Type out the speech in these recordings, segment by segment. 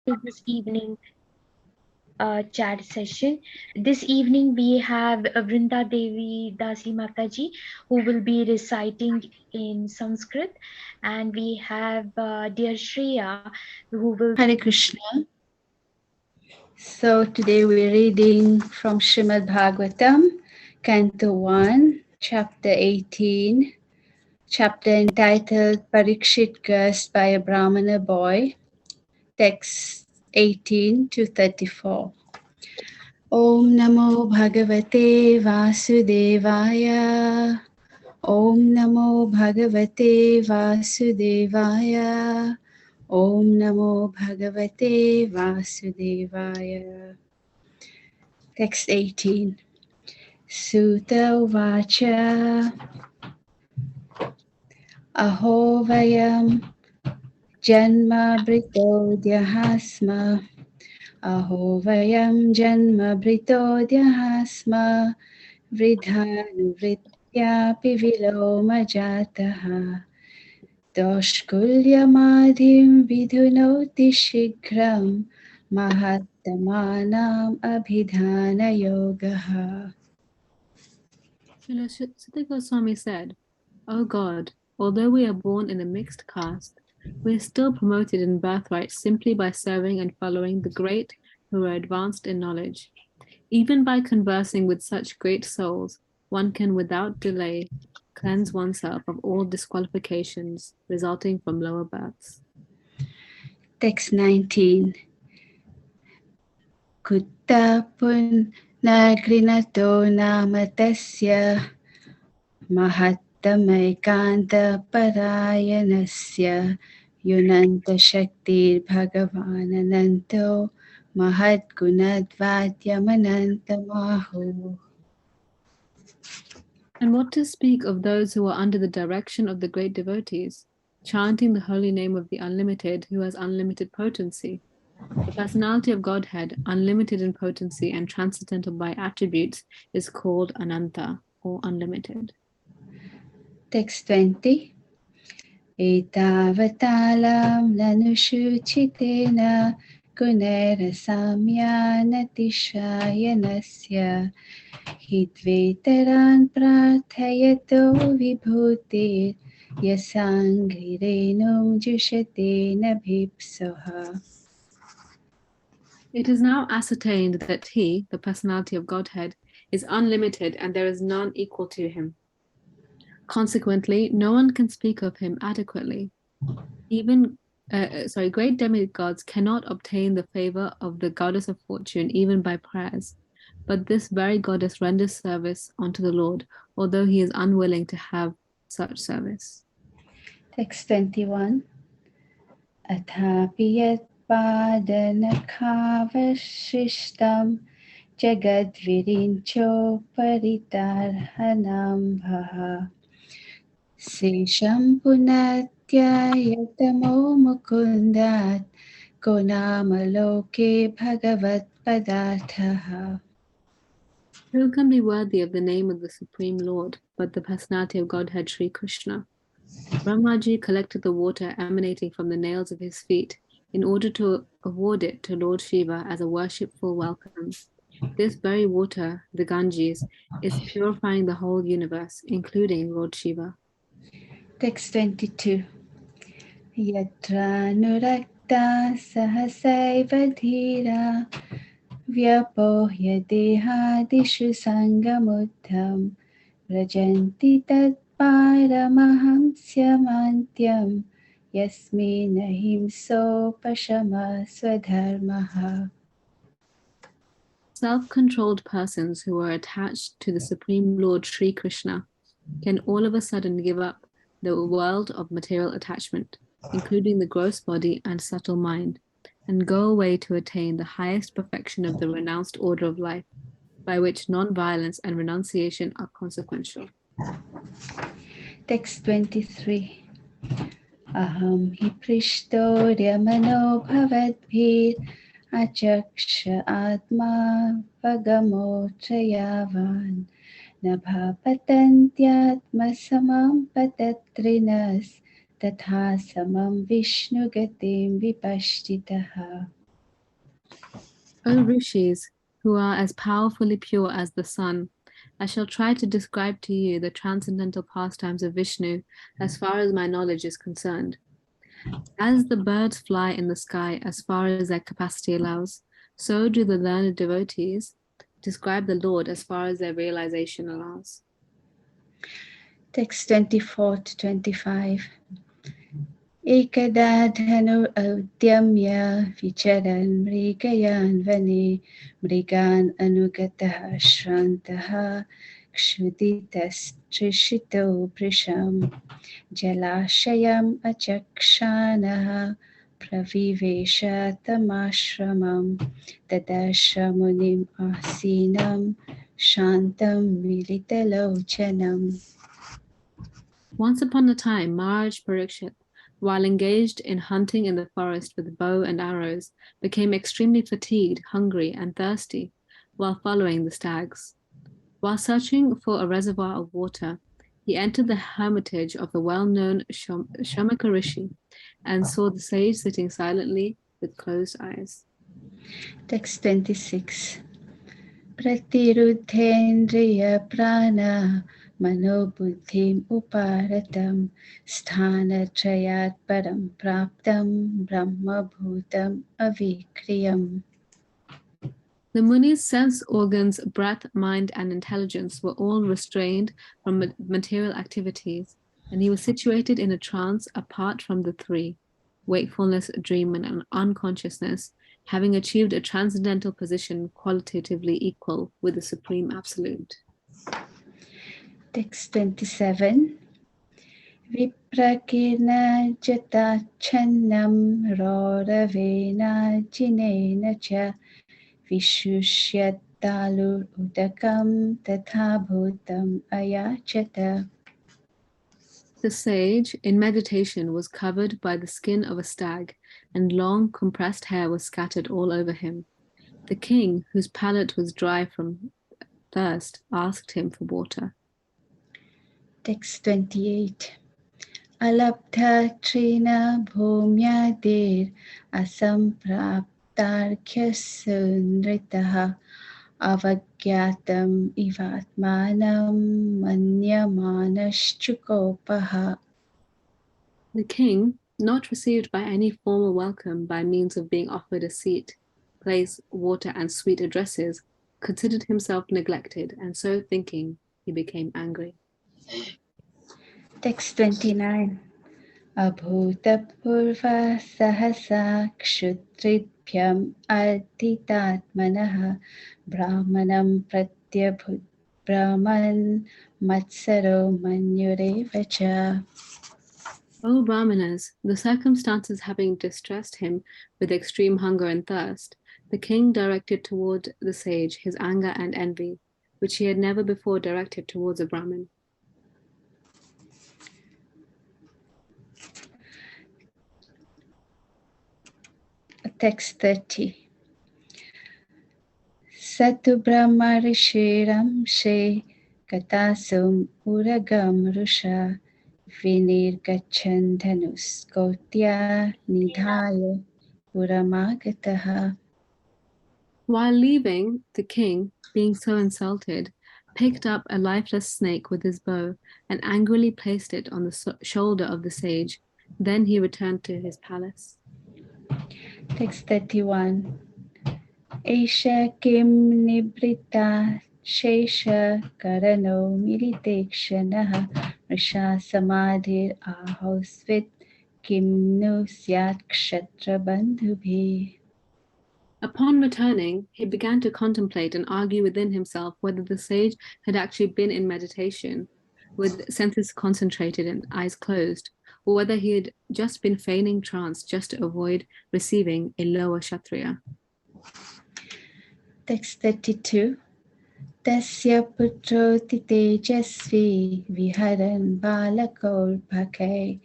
to this evening chat session. This evening we have Vrinda Devi Dasi Mataji who will be reciting in Sanskrit, and we have dear Shreya who will. Hare Krishna. So today we're reading from Srimad Bhagavatam, Canto 1, Chapter 18, chapter entitled Parikshit Cursed by a Brahmana Boy, text 18 to 34. Om Namo Bhagavate Vasudevaya. Om Namo Bhagavate Vasudevaya. Om Namo Bhagavate Vasudevaya. Text 18. Sutta Uvacha Aho Vayam Janma Brito Dyahasma Aho Vayam Janma Brito Dyahasma Vridhanuvrityapi Viloma Jataha Doshkulyamadhim Vidhunoti Shighram Mahattamanam Abhidhana Yogaha. Srila Sutta Goswami said, O God, although we are born in a mixed caste, we are still promoted in birthright simply by serving and following the great who are advanced in knowledge. Even by conversing with such great souls, one can without delay cleanse oneself of all disqualifications resulting from lower births. Text 19. Kutta punagrinato namatasya mahattamaikanta parayanasya yunanta shaktir bhagavanananto mahadgunadvadyam And what to speak of those who are under the direction of the great devotees, chanting the holy name of the Unlimited who has unlimited potency? The personality of Godhead, unlimited in potency and transcendental by attributes, is called Ananta, or unlimited. Text 20. Etavatalam nanushuchitena gunera samyanatishayanasya hitveteran prarthayato vibhutir yasanghirenum jushatena bhipsoha. It is now ascertained that He, the personality of Godhead, is unlimited and there is none equal to Him. Consequently, no one can speak of Him adequately. Great demigods cannot obtain the favor of the goddess of fortune even by prayers. But this very goddess renders service unto the Lord, although He is unwilling to have such service. Text 21. Athapiyat padanakhavashishtam jagadvirincho paritarhanam bhaha sesham punatyayatamo mukundat konamaloke bhagavat padarthaha. Who can be worthy of the name of the Supreme Lord but the personality of Godhead Sri Krishna? Brahmaji collected the water emanating from the nails of his feet in order to award it to Lord Shiva as a worshipful welcome. This very water, the Ganges, is purifying the whole universe, including Lord Shiva. Text 22. Yatra nurakta sahasaiva dhira vyapohya dehadishu sangamuddham vrajanti tat paramahamsyamantyam yasmin ahimso pashama swadharmaha. Self-controlled persons who are attached to the Supreme Lord Sri Krishna can all of a sudden give up the world of material attachment, including the gross body and subtle mind, and go away to attain the highest perfection of the renounced order of life, by which non-violence and renunciation are consequential. Text 23. Aham hi prishto ryamano bhavadbhir achaksha atma vagamo trayavan nabha patantyatma samam patatrinas tatha samam vishnu gatim vipashtitaha. O Rishis, who are as powerfully pure as the sun, I shall try to describe to you the transcendental pastimes of Vishnu as far as my knowledge is concerned. As the birds fly in the sky as far as their capacity allows, so do the learned devotees describe the Lord as far as their realization allows. Text 24 to 25. Ekada dhanu audyamya vicharan mrigayan vane mrigan anugataha shrantaha kshuditas trishito prisham jalashayam achakshanaha pravivesha tamashramam tadashramunim asinam shantam militalochanam. Once upon a time, Maharaj Parikshit, while engaged in hunting in the forest with bow and arrows, became extremely fatigued, hungry, and thirsty while following the stags. While searching for a reservoir of water, he entered the hermitage of the well-known Shamaka Rishi and saw the sage sitting silently with closed eyes. Text 26. Pratirudhendriya prana manobuddhim uparatam sthanatrayat param praptam brahma bhutam avikriyam. The Muni's sense organs, breath, mind, and intelligence were all restrained from material activities, and he was situated in a trance apart from the three: wakefulness, dream, and unconsciousness, having achieved a transcendental position qualitatively equal with the Supreme Absolute. Text 27. Viprakirna jatachannam roravena jinena cha vishusyat talur udakam tatha bhutam ayachata. The sage, in meditation, was covered by the skin of a stag, and long compressed hair was scattered all over him. The king, whose palate was dry from thirst, asked him for water. Text 28. Alabdha trina bhumyadir asampraptarkhyasundritaha avagyatam ivatmanam manyamanaschukopaha. The king, not received by any formal welcome by means of being offered a seat, place, water, and sweet addresses, considered himself neglected, and so thinking, he became angry. Text 29. Abhutapurva sahasa kshudridbhyam artitatmanaha brahmanam pratyabhut brahman matsaro manyurevacha. O Brahmanas, the circumstances having distressed him with extreme hunger and thirst, the king directed toward the sage his anger and envy, which he had never before directed towards a Brahmin. Text 30. Satu Brahma Rishiram She Katasum Uragam Rusha Vinirgachan Dhanus Kotya Nidhaya Puramagataha. While leaving, the king, being so insulted, picked up a lifeless snake with his bow and angrily placed it on the shoulder of the sage. Then he returned to his palace. Text 31. Esha Kim Nibrita Shesha Karano Militekshanaha Risha Samadhir Ahosvit Kim Nu Syat Kshetra Bandhubhi. Upon returning, he began to contemplate and argue within himself whether the sage had actually been in meditation, with senses concentrated and eyes closed, or whether he had just been feigning trance just to avoid receiving a lower Kshatriya. Text 32. Tasya putro titejasvi viharan balakol bhake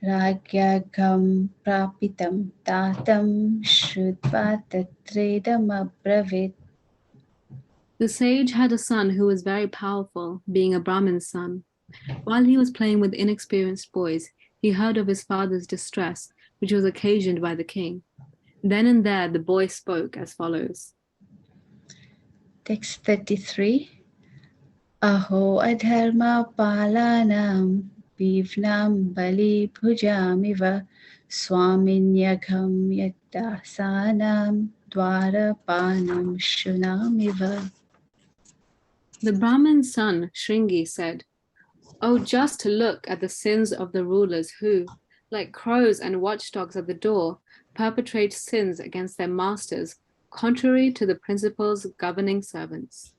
ragyagam prapitam tatam shrutva tatredam abravit. The sage had a son who was very powerful, being a Brahmin's son. While he was playing with inexperienced boys, he heard of his father's distress, which was occasioned by the king. Then and there the boy spoke as follows. Text 33. Aho adharma palanam vivnam bali bhujamiva swaminyagam yadasanam dwarapanam shunamiva. The Brahmin's son, Shringi, said, "Oh, just to look at the sins of the rulers who, like crows and watchdogs at the door, perpetrate sins against their masters, contrary to the principles governing servants."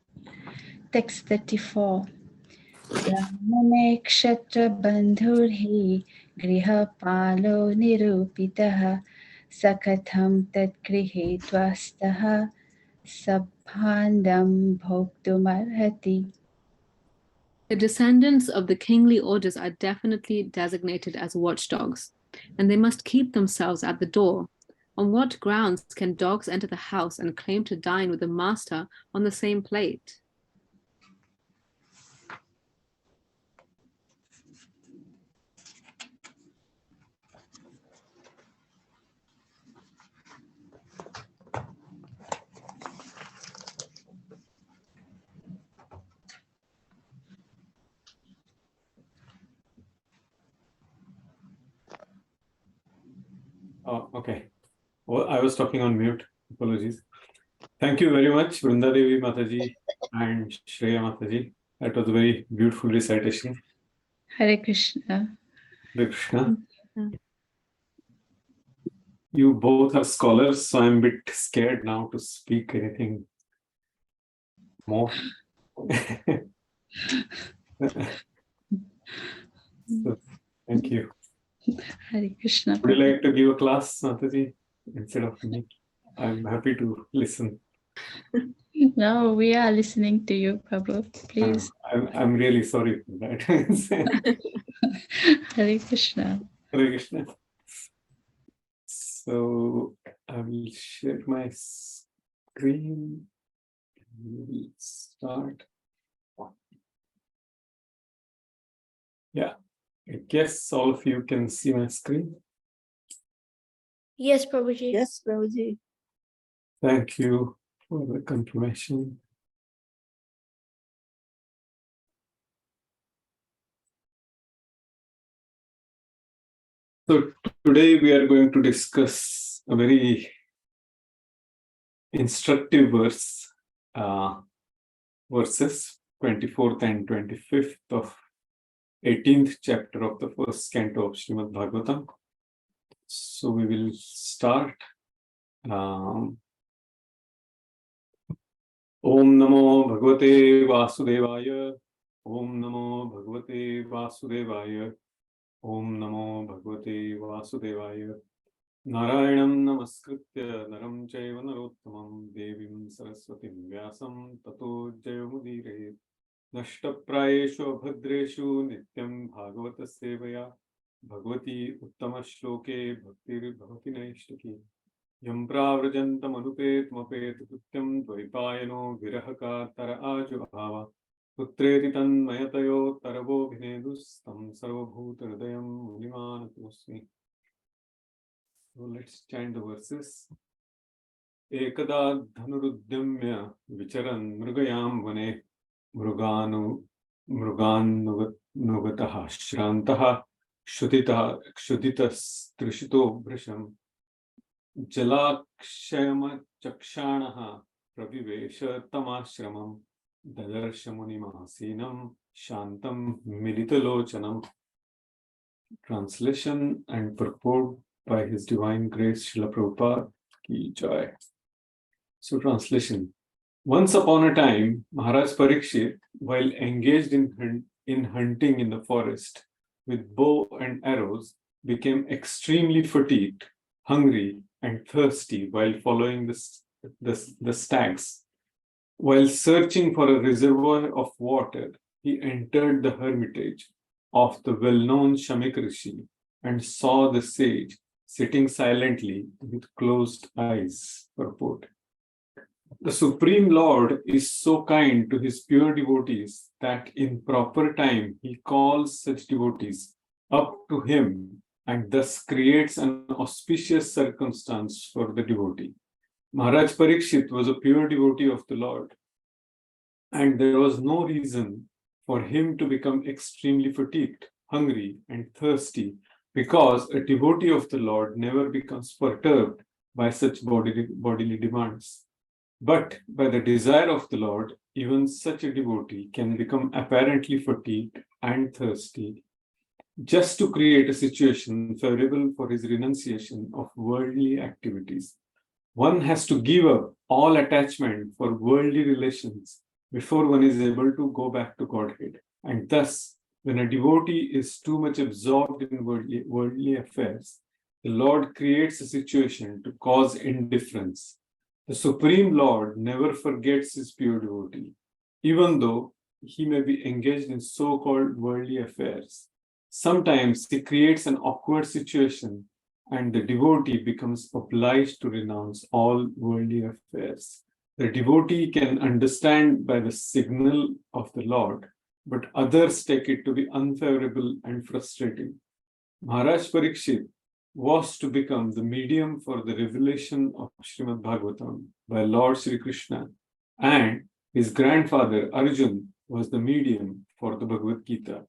Text 34. Brahmane kshetra bandhurhi griha palo nirupitaha sakatham tad grihe dvastaha sabhandam bhoktumarhati. The descendants of the kingly orders are definitely designated as watchdogs, and they must keep themselves at the door. On what grounds can dogs enter the house and claim to dine with the master on the same plate? Oh, okay. Well, I was talking on mute. Apologies. Thank you very much, Vrinda Devi Mataji and Shreya Mataji. That was a very beautiful recitation. Hare Krishna. Hare Krishna. You both are scholars, so I'm a bit scared now to speak anything more. So, thank you. Hare Krishna. Would you like to give a class, Mataji, instead of me? I'm happy to listen. No, we are listening to you, Prabhu. Please. I'm really sorry for that. Hare Krishna. Hare Krishna. So I will share my screen. We'll start. Yeah, I guess all of you can see my screen. Yes, Prabhuji. Yes, Prabhuji. Thank you for the confirmation. So today we are going to discuss a very instructive verse, verses 24th and 25th of 18th chapter of the first canto of Srimad Bhagavatam. So we will start. Om Namo Bhagavate Vasudevaya. Om Namo Bhagavate Vasudevaya. Om Namo Bhagavate Vasudevaya. Narayanam Namaskritya Naram Chaiva Narottamam Devim Saraswatim Vyasam Tato Jayamudire Nashtaprayeshu Bhadreshu Nityam Bhagavata Sevaya Bhagavati Uttama Shloke Bhaktir Bhavati Naishtaki Yam Pravrajantam Anupet Mapet Kutyam Dvaipayano Virahaka Tara Ajubhava Putreti Tanmayatayo Taravo Bhinedus Tam Sarvabhuta Hridayam Munimanatmasmi. So let's chant the verses. Ekada dhanuruddhamya vicharan mrugayam vane mruganugataha shrantaha kshutitas trishito brisham jalakshayama chakshanaha pravivesha tamashramam dadarshamunimasinam shantam militalocanam. Translation and purport by His Divine Grace Srila Prabhupada ki jai. So translation. Once upon a time, Maharaj Parikshit, while engaged in hunting in the forest with bow and arrows, became extremely fatigued, hungry, and thirsty while following the stags. While searching for a reservoir of water, he entered the hermitage of the well-known Shamik Rishi and saw the sage sitting silently with closed eyes. Purport. The Supreme Lord is so kind to his pure devotees that in proper time he calls such devotees up to him and thus creates an auspicious circumstance for the devotee. Maharaj Parikshit was a pure devotee of the Lord, and there was no reason for him to become extremely fatigued, hungry, and thirsty, because a devotee of the Lord never becomes perturbed by such bodily demands. But by the desire of the Lord, even such a devotee can become apparently fatigued and thirsty, just to create a situation favorable for his renunciation of worldly activities. One has to give up all attachment for worldly relations before one is able to go back to Godhead. And thus, when a devotee is too much absorbed in worldly affairs, the Lord creates a situation to cause indifference. The Supreme Lord never forgets his pure devotee, even though he may be engaged in so-called worldly affairs. Sometimes he creates an awkward situation and the devotee becomes obliged to renounce all worldly affairs. The devotee can understand by the signal of the Lord, but others take it to be unfavorable and frustrating. Maharaj Parikshit was to become the medium for the revelation of Srimad Bhagavatam by Lord Sri Krishna, and his grandfather Arjun was the medium for the Bhagavad Gita.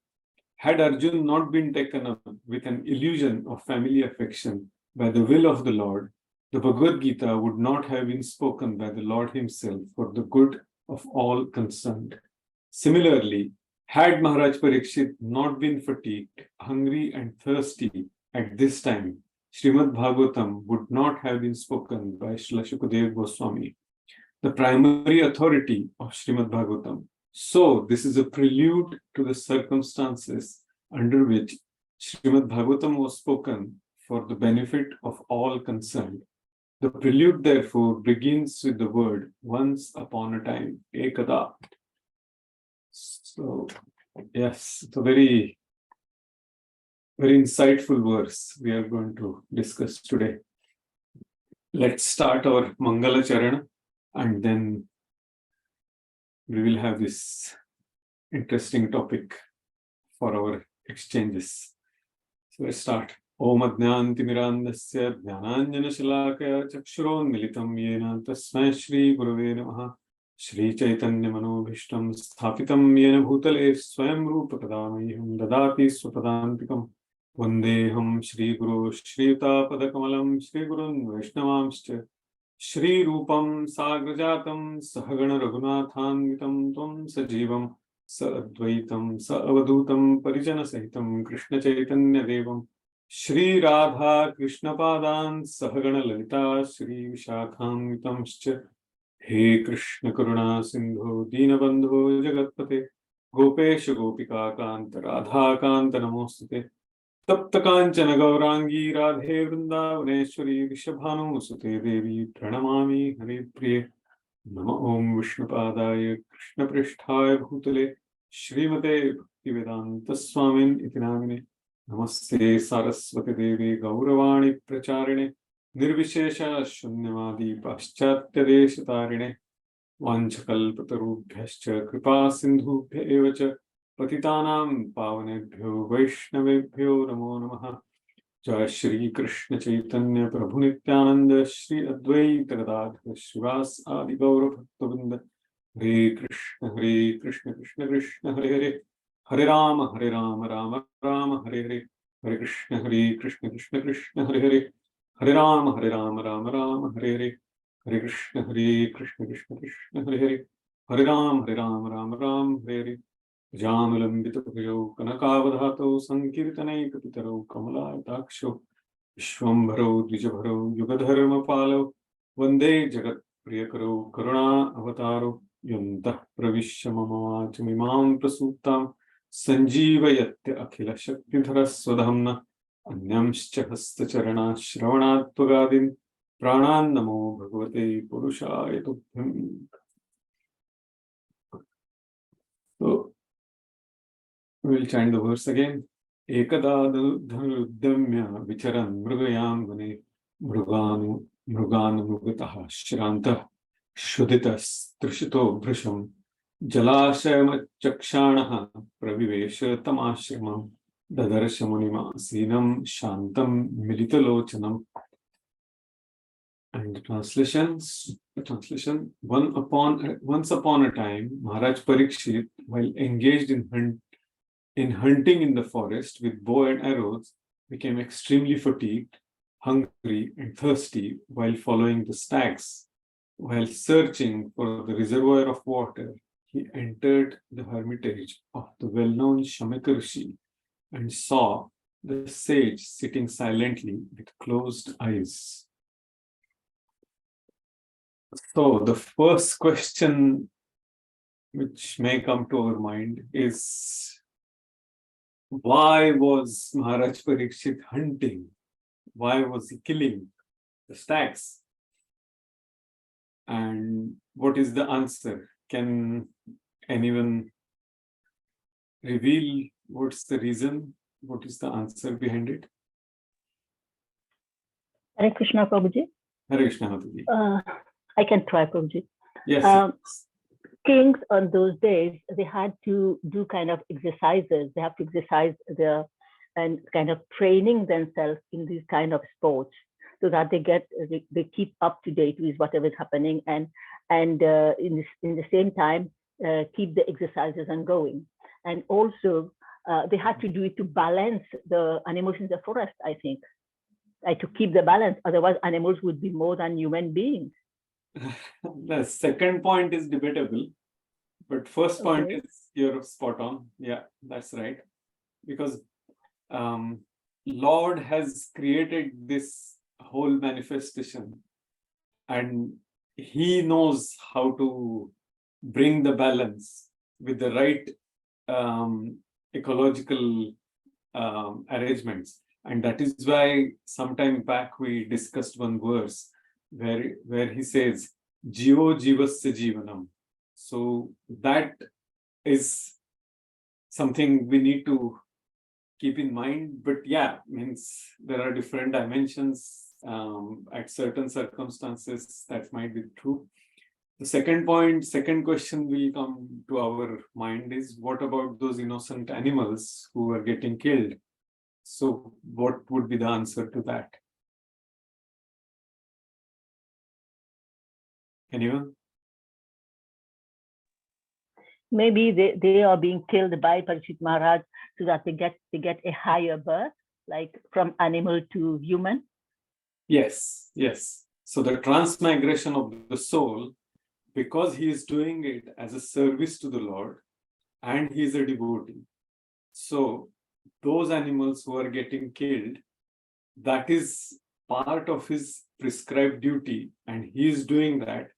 Had Arjun not been taken up with an illusion of family affection by the will of the Lord, the Bhagavad Gita would not have been spoken by the Lord himself for the good of all concerned. Similarly, had Maharaj Parikshit not been fatigued, hungry, and thirsty at this time, Srimad Bhagavatam would not have been spoken by Srila Shukadeva Goswami, the primary authority of Srimad Bhagavatam. So, this is a prelude to the circumstances under which Srimad Bhagavatam was spoken for the benefit of all concerned. The prelude, therefore, begins with the word once upon a time, ekada. So, yes, it's a very, very insightful verse we are going to discuss today. Let's start our Mangala Charana, and then we will have this interesting topic for our exchanges. So let's start. Om Ajnantimirandasya Jnananjana Shalakaya Chakshuronmilitam Yena Tasmai Shri Gurave Namaha Shri Chaitanya Manobhishtam Sthapitam Yena Bhutale Swayam Rupa Kadamiham Dadati Swapadantikam Vandeham Shri Guru Shri Yuta Padakamalam Shri Gurun Vaishnavamscha Shri Rupam Sagrajatam Sahagana Raghunathanvitam Tvam Sajivam Saadvaitam Saavadutam Parijana Sahitam Krishna Chaitanya Devam Shri Radha Krishna Padan Sahagana Lalita Shri Vishakhanvitamscha He Krishna Karuna Sindhu Dinabandhu Jagatpate Gopesha Gopika Kanta Radha Kanta Namostate Tapta Kanchana Gaurangi Radhe Vrindavaneshwari Rishabhanusute Devi Pranamami Hare Priye Nama Om Vishnupadaya Krishna Pristhaya Bhutale Srimate Bhaktivedanta Swamin iti namine Namaste Saraswati Devi Gauravani Pracharine Nirvishesha Shunyavadi Paschatya Deshatarine Vanchakalpatarubhyascha Kripa Sindhubhya evacha Patitanam Pavanebhyo Vaishnavebhyo Namo Namaha Jai Shri Krishna Chaitanya Prabhu Nityananda Shri Advaita Gadadhar Shrivas Adi Gaura Bhaktavinda Hare Krishna Krishna Krishna Hare Hare Hare Rama Rama Rama Hare Hare Hare Krishna Krishna Krishna Hare Hare Hare Rama Rama Rama Hare Hare Hare Krishna Krishna Krishna Hare Hare Hare Rama Rama Hare Hare Jamalambitapyo Kanakavadhato Sankirtanekapitaro Kamalataksho Vishwambharo Dvijabharo Yugadharma Palo Vande Jagat Priyakaro Karuna Avataro Yantah Pravishya Mama Vachimimam Prasuptam Sanjeevayatya Akhila Shaktidhara Swadhamna Anyamscha Hastacharana Shravanatvagadin Pranan Namo Bhagavate Purushaya Tubhyam. So, we'll chant the verse again. Ekada dhanuddhamya vicharan mrugayam vane mruganu mrugataha shrantah shuditas trishito bhrisham jalashayam chakshanaha pravivesha tamashramam Dadarasha Munima Sinam Shantam Militalochanam. And the translation, once upon a time, Maharaj Parikshit, while engaged in hunting in the forest with bow and arrows, became extremely fatigued, hungry, and thirsty while following the stags. While searching for the reservoir of water, he entered the hermitage of the well-known Shamika Rishi and saw the sage sitting silently with closed eyes. So the first question which may come to our mind is, why was Maharaj Parikshit hunting? Why was he killing the stags? And what is the answer? Can anyone reveal what's the reason? What is the answer behind it? Hare Krishna, Prabhuji. Hare Krishna, Mataji. I can try, Prabhuji. Yes. Kings on those days, they had to do kind of exercises. They have to exercise and kind of training themselves in these kind of sports so that they keep up to date with whatever is happening and in the same time keep the exercises ongoing. And also they had to do it to balance the animals in the forest, I think, like to keep the balance. Otherwise, animals would be more than human beings. The second point is debatable, but first point is you're spot on. Yeah, that's right. Because Lord has created this whole manifestation and he knows how to bring the balance with the right ecological arrangements. And that is why sometime back we discussed one verse where he says, Jivo Jivasya Jivanam. So that is something we need to keep in mind. But yeah, means there are different dimensions at certain circumstances that might be true. The second question will come to our mind is, what about those innocent animals who are getting killed? So what would be the answer to that? Anyone? Maybe they are being killed by Parikshit Maharaj so that they get a higher birth, like from animal to human. Yes. So the transmigration of the soul, because he is doing it as a service to the Lord and he is a devotee. So those animals who are getting killed, that is part of his prescribed duty, and he is doing that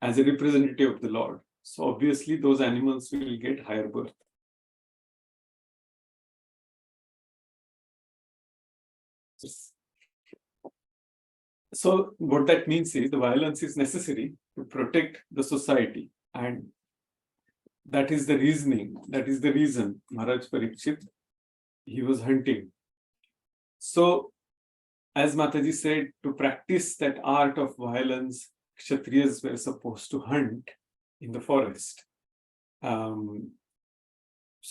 as a representative of the Lord. So obviously those animals will get higher birth. So what that means is the violence is necessary to protect the society, and that is the reasoning, that is the reason Maharaj Parikshit, he was hunting. So as Mataji said, to practice that art of violence, Kshatriyas were supposed to hunt in the forest. So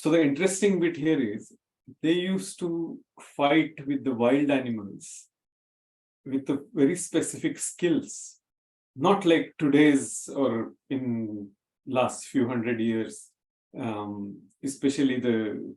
the interesting bit here is they used to fight with the wild animals with the very specific skills, not like today's or in last few hundred years, especially the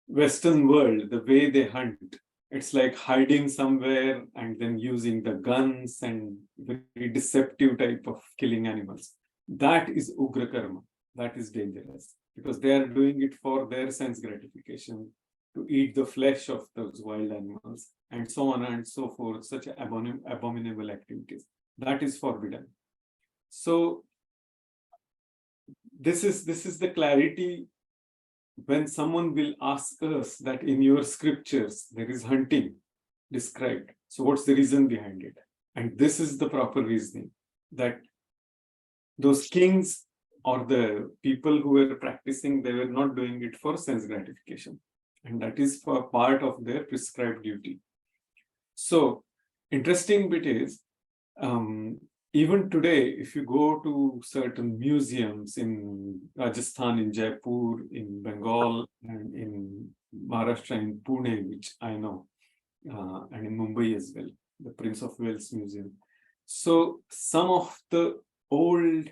Western world, the way they hunt. It's like hiding somewhere and then using the guns and very deceptive type of killing animals. That is Ugra Karma. That is dangerous because they are doing it for their sense gratification, to eat the flesh of those wild animals and so on and so forth, such abominable activities. That is forbidden. So this is the clarity when someone will ask us that in your scriptures there is hunting described. So what's the reason behind it? And this is the proper reasoning, that those kings or the people who were practicing, they were not doing it for sense gratification. And that is for part of their prescribed duty. So interesting bit is, even today, if you go to certain museums in Rajasthan, in Jaipur, in Bengal, and in Maharashtra, in Pune, which I know, and in Mumbai as well, the Prince of Wales Museum. So some of the old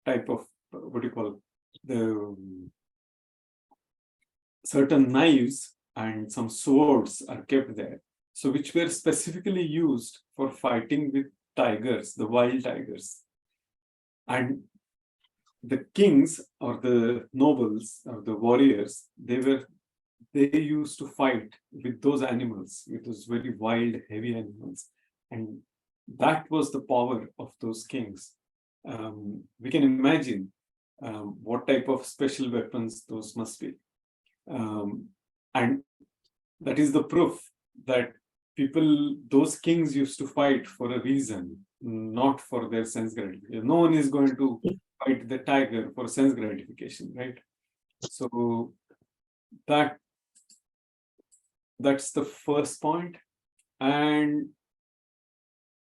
type of, what do you call, the certain knives and some swords are kept there. So which were specifically used for fighting with tigers, the wild tigers. And the kings or the nobles or the warriors, they used to fight with those animals, with those very wild, heavy animals. And that was the power of those kings. We can imagine what type of special weapons those must be. And that is the proof that those kings used to fight for a reason, not for their sense gratification. No one is going to fight the tiger for sense gratification, right? So that's the first point. And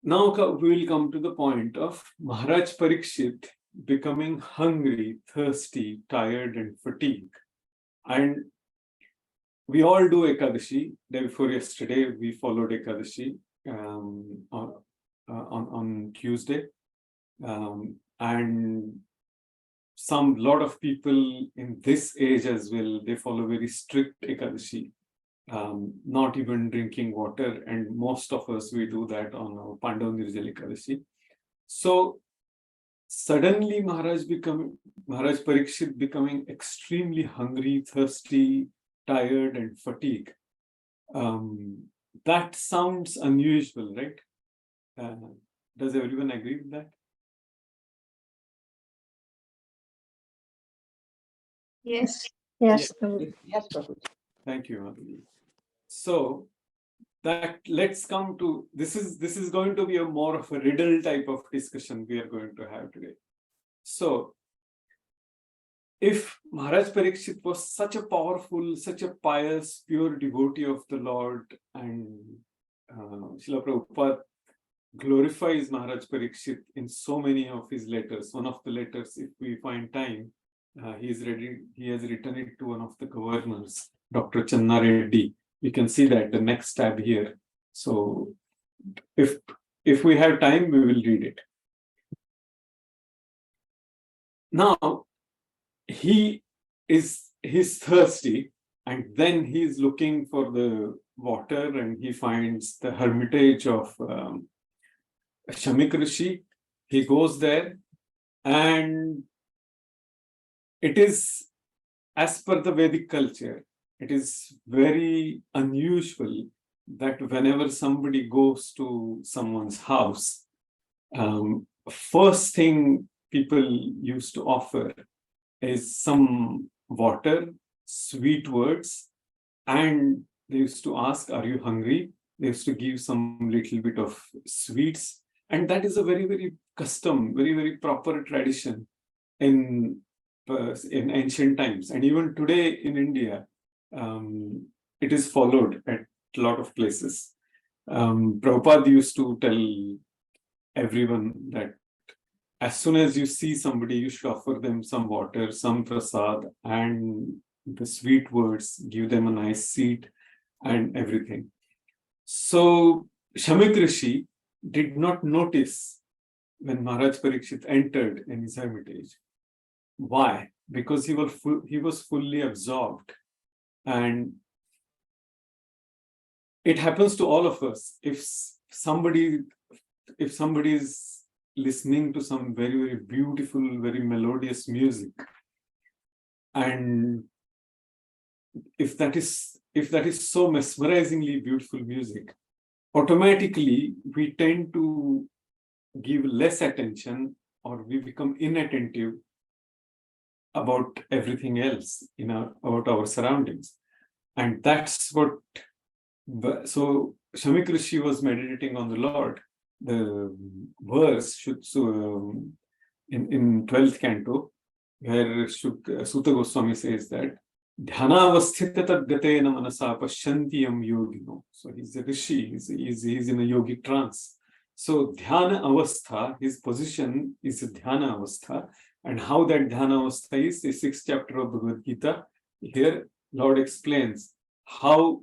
now we will come to the point of Maharaj Parikshit becoming hungry, thirsty, tired, and fatigued. And we all do Ekadashi. Day before yesterday, we followed Ekadashi on Tuesday. And lot of people in this age as well, they follow very strict Ekadashi, not even drinking water. And most of us, we do that on our Pandav Nirjala Ekadashi. So suddenly Maharaj Parikshit becoming extremely hungry, thirsty, tired, and fatigued. That sounds unusual, right? Does everyone agree with that? Yes. Yes. Yes, Prabhu. Thank you, Madhuri. So that let's come to this is going to be a more of a riddle type of discussion we are going to have today. So if Maharaj Parikshit was such a powerful, such a pious, pure devotee of the Lord, and Srila Prabhupada glorifies Maharaj Parikshit in so many of his letters. One of the letters, if we find time, he has written it to one of the governors, Dr. Channa Reddy. You can see that the next tab here. So if we have time, we will read it. Now, he's thirsty, and then he's looking for the water, and he finds the hermitage of Shamik Rishi. He goes there, and it is, as per the Vedic culture, it is very unusual that whenever somebody goes to someone's house, first thing people used to offer is some water, sweet words, and they used to ask, "Are you hungry?" They used to give some little bit of sweets. And that is a very, very custom, very, very proper tradition in ancient times. And even today in India, it is followed at a lot of places. Prabhupada used to tell everyone that as soon as you see somebody, you should offer them some water, some prasad, and the sweet words, give them a nice seat and everything. So Shamik Rishi did not notice when Maharaj Parikshit entered in his hermitage. Why? Because he was fully absorbed. And it happens to all of us. If somebody is listening to some very, very beautiful, very melodious music, and if that is so mesmerizingly beautiful music, automatically we tend to give less attention, or we become inattentive about everything else about our surroundings. And that's what, so Shamik Rishi was meditating on the Lord. The verse in 12th canto, where Sutta Goswami says that Dhyanavasthita tadgatena manasa pashyantiyam yogino. So he's a rishi, he's in a yogic trance. So dhyana avastha, his position is a dhyana avastha, and how that dhyana avastha is the 6th chapter of Bhagavad Gita. Here, Lord explains how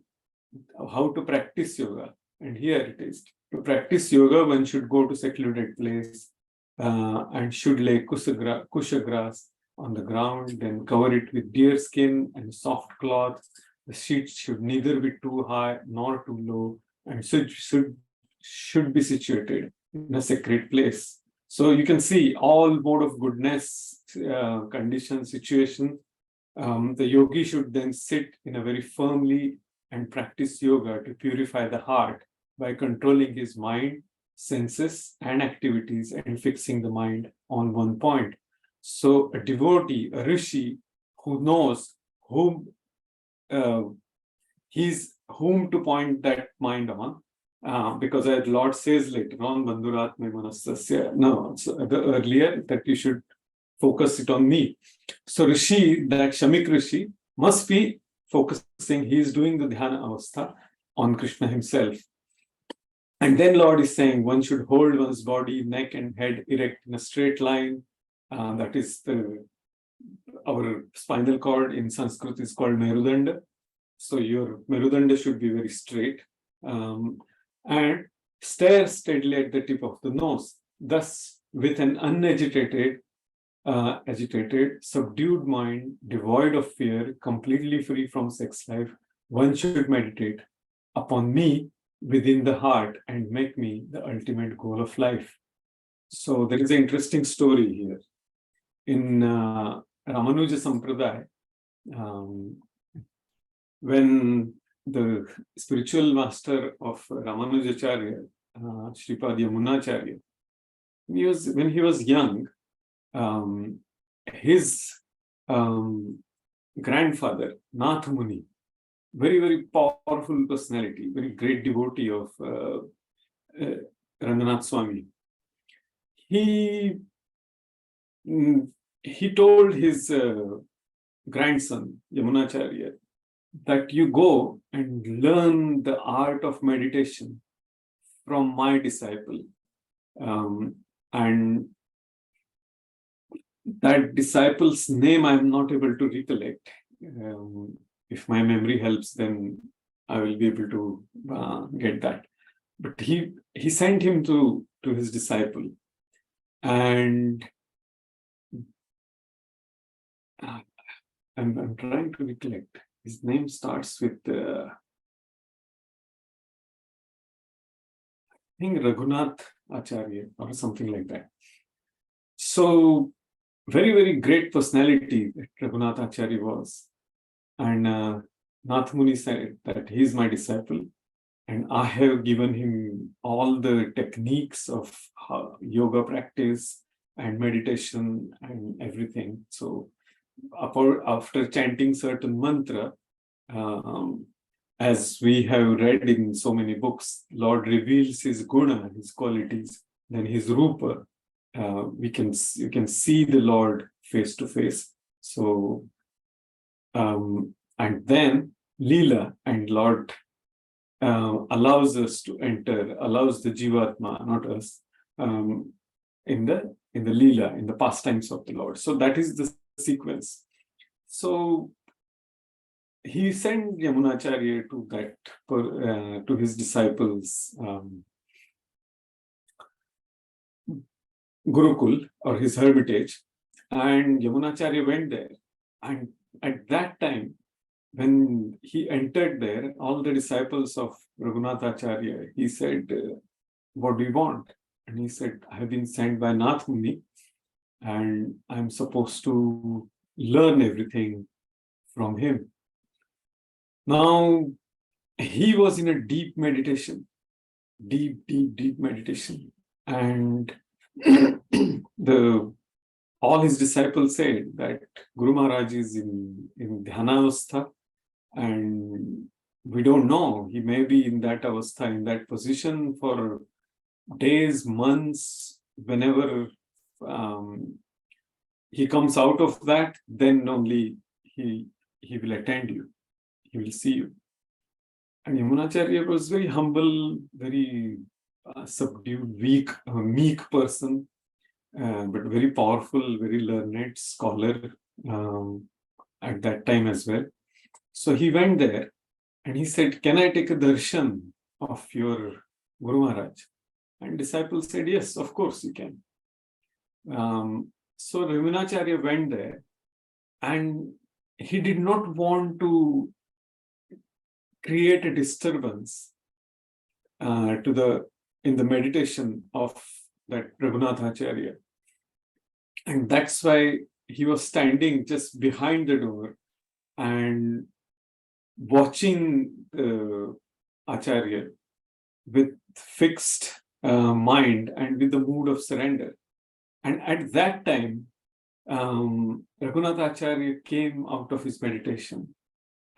to practice yoga, and here it is. To practice yoga, one should go to secluded place and should lay kusha grass on the ground, then cover it with deer skin and soft cloth. The sheets should neither be too high nor too low, and should be situated in a sacred place. So you can see all mode of goodness, condition, situation. The yogi should then sit in a very firmly and practice yoga to purify the heart by controlling his mind, senses, and activities and fixing the mind on one point. So a devotee, a rishi, who knows whom to point that mind on, because as Lord says later on, Bandhurat me manasasya. No, so earlier that you should focus it on me. So Rishi, that Shamik Rishi, must be focusing, he is doing the dhyana avastha on Krishna himself. And then Lord is saying one should hold one's body, neck and head erect in a straight line. That is our spinal cord in Sanskrit is called Merudanda. So your Merudanda should be very straight. And stare steadily at the tip of the nose. Thus, with an unagitated, subdued mind, devoid of fear, completely free from sex life, one should meditate upon me within the heart and make me the ultimate goal of life. So there is an interesting story here. In Ramanuja Sampradaya, when the spiritual master of Ramanujacharya, Sripad Yamunacharya, when he was young, his grandfather, Nath Muni, very, very powerful personality, very great devotee of Ranganath Swami. He told his grandson, Yamunacharya, that you go and learn the art of meditation from my disciple. And that disciple's name I am not able to recollect. If my memory helps, then I will be able to get that. But he sent him to his disciple, and I'm trying to recollect. His name starts with I think Raghunath Acharya or something like that. So very, very great personality that Raghunath Acharya was. And Nath Muni said that he is my disciple, and I have given him all the techniques of yoga practice and meditation and everything. So after chanting certain mantra, as we have read in so many books, Lord reveals his guna, his qualities, then his rupa. You can see the Lord face to face. So, and then Leela, and Lord allows us to enter, allows the Jivatma, not us, in the Leela, in the pastimes of the Lord. So that is the sequence. So he sent Yamunacharya to that to his disciples Gurukul, or his hermitage, and Yamunacharya went there. And at that time, when he entered there, all the disciples of Raghunath Acharya, he said, what do you want? And he said, I have been sent by Nath Muni, and I'm supposed to learn everything from him. Now, he was in a deep meditation, deep meditation. And all his disciples said that Guru Maharaj is in dhyana avastha, and we don't know, he may be in that avastha, in that position for days, months. Whenever he comes out of that, then only he will attend you, he will see you. And Yamunacharya was very humble, very subdued, weak, meek person, but very powerful, very learned scholar at that time as well. So he went there and he said, "Can I take a darshan of your Guru Maharaj?" And disciples said, "Yes, of course you can." So Raghunacharya went there, and he did not want to create a disturbance in the meditation of that Raghunathacharya. And that's why he was standing just behind the door and watching Acharya with fixed mind and with the mood of surrender. And at that time, Raghunathacharya came out of his meditation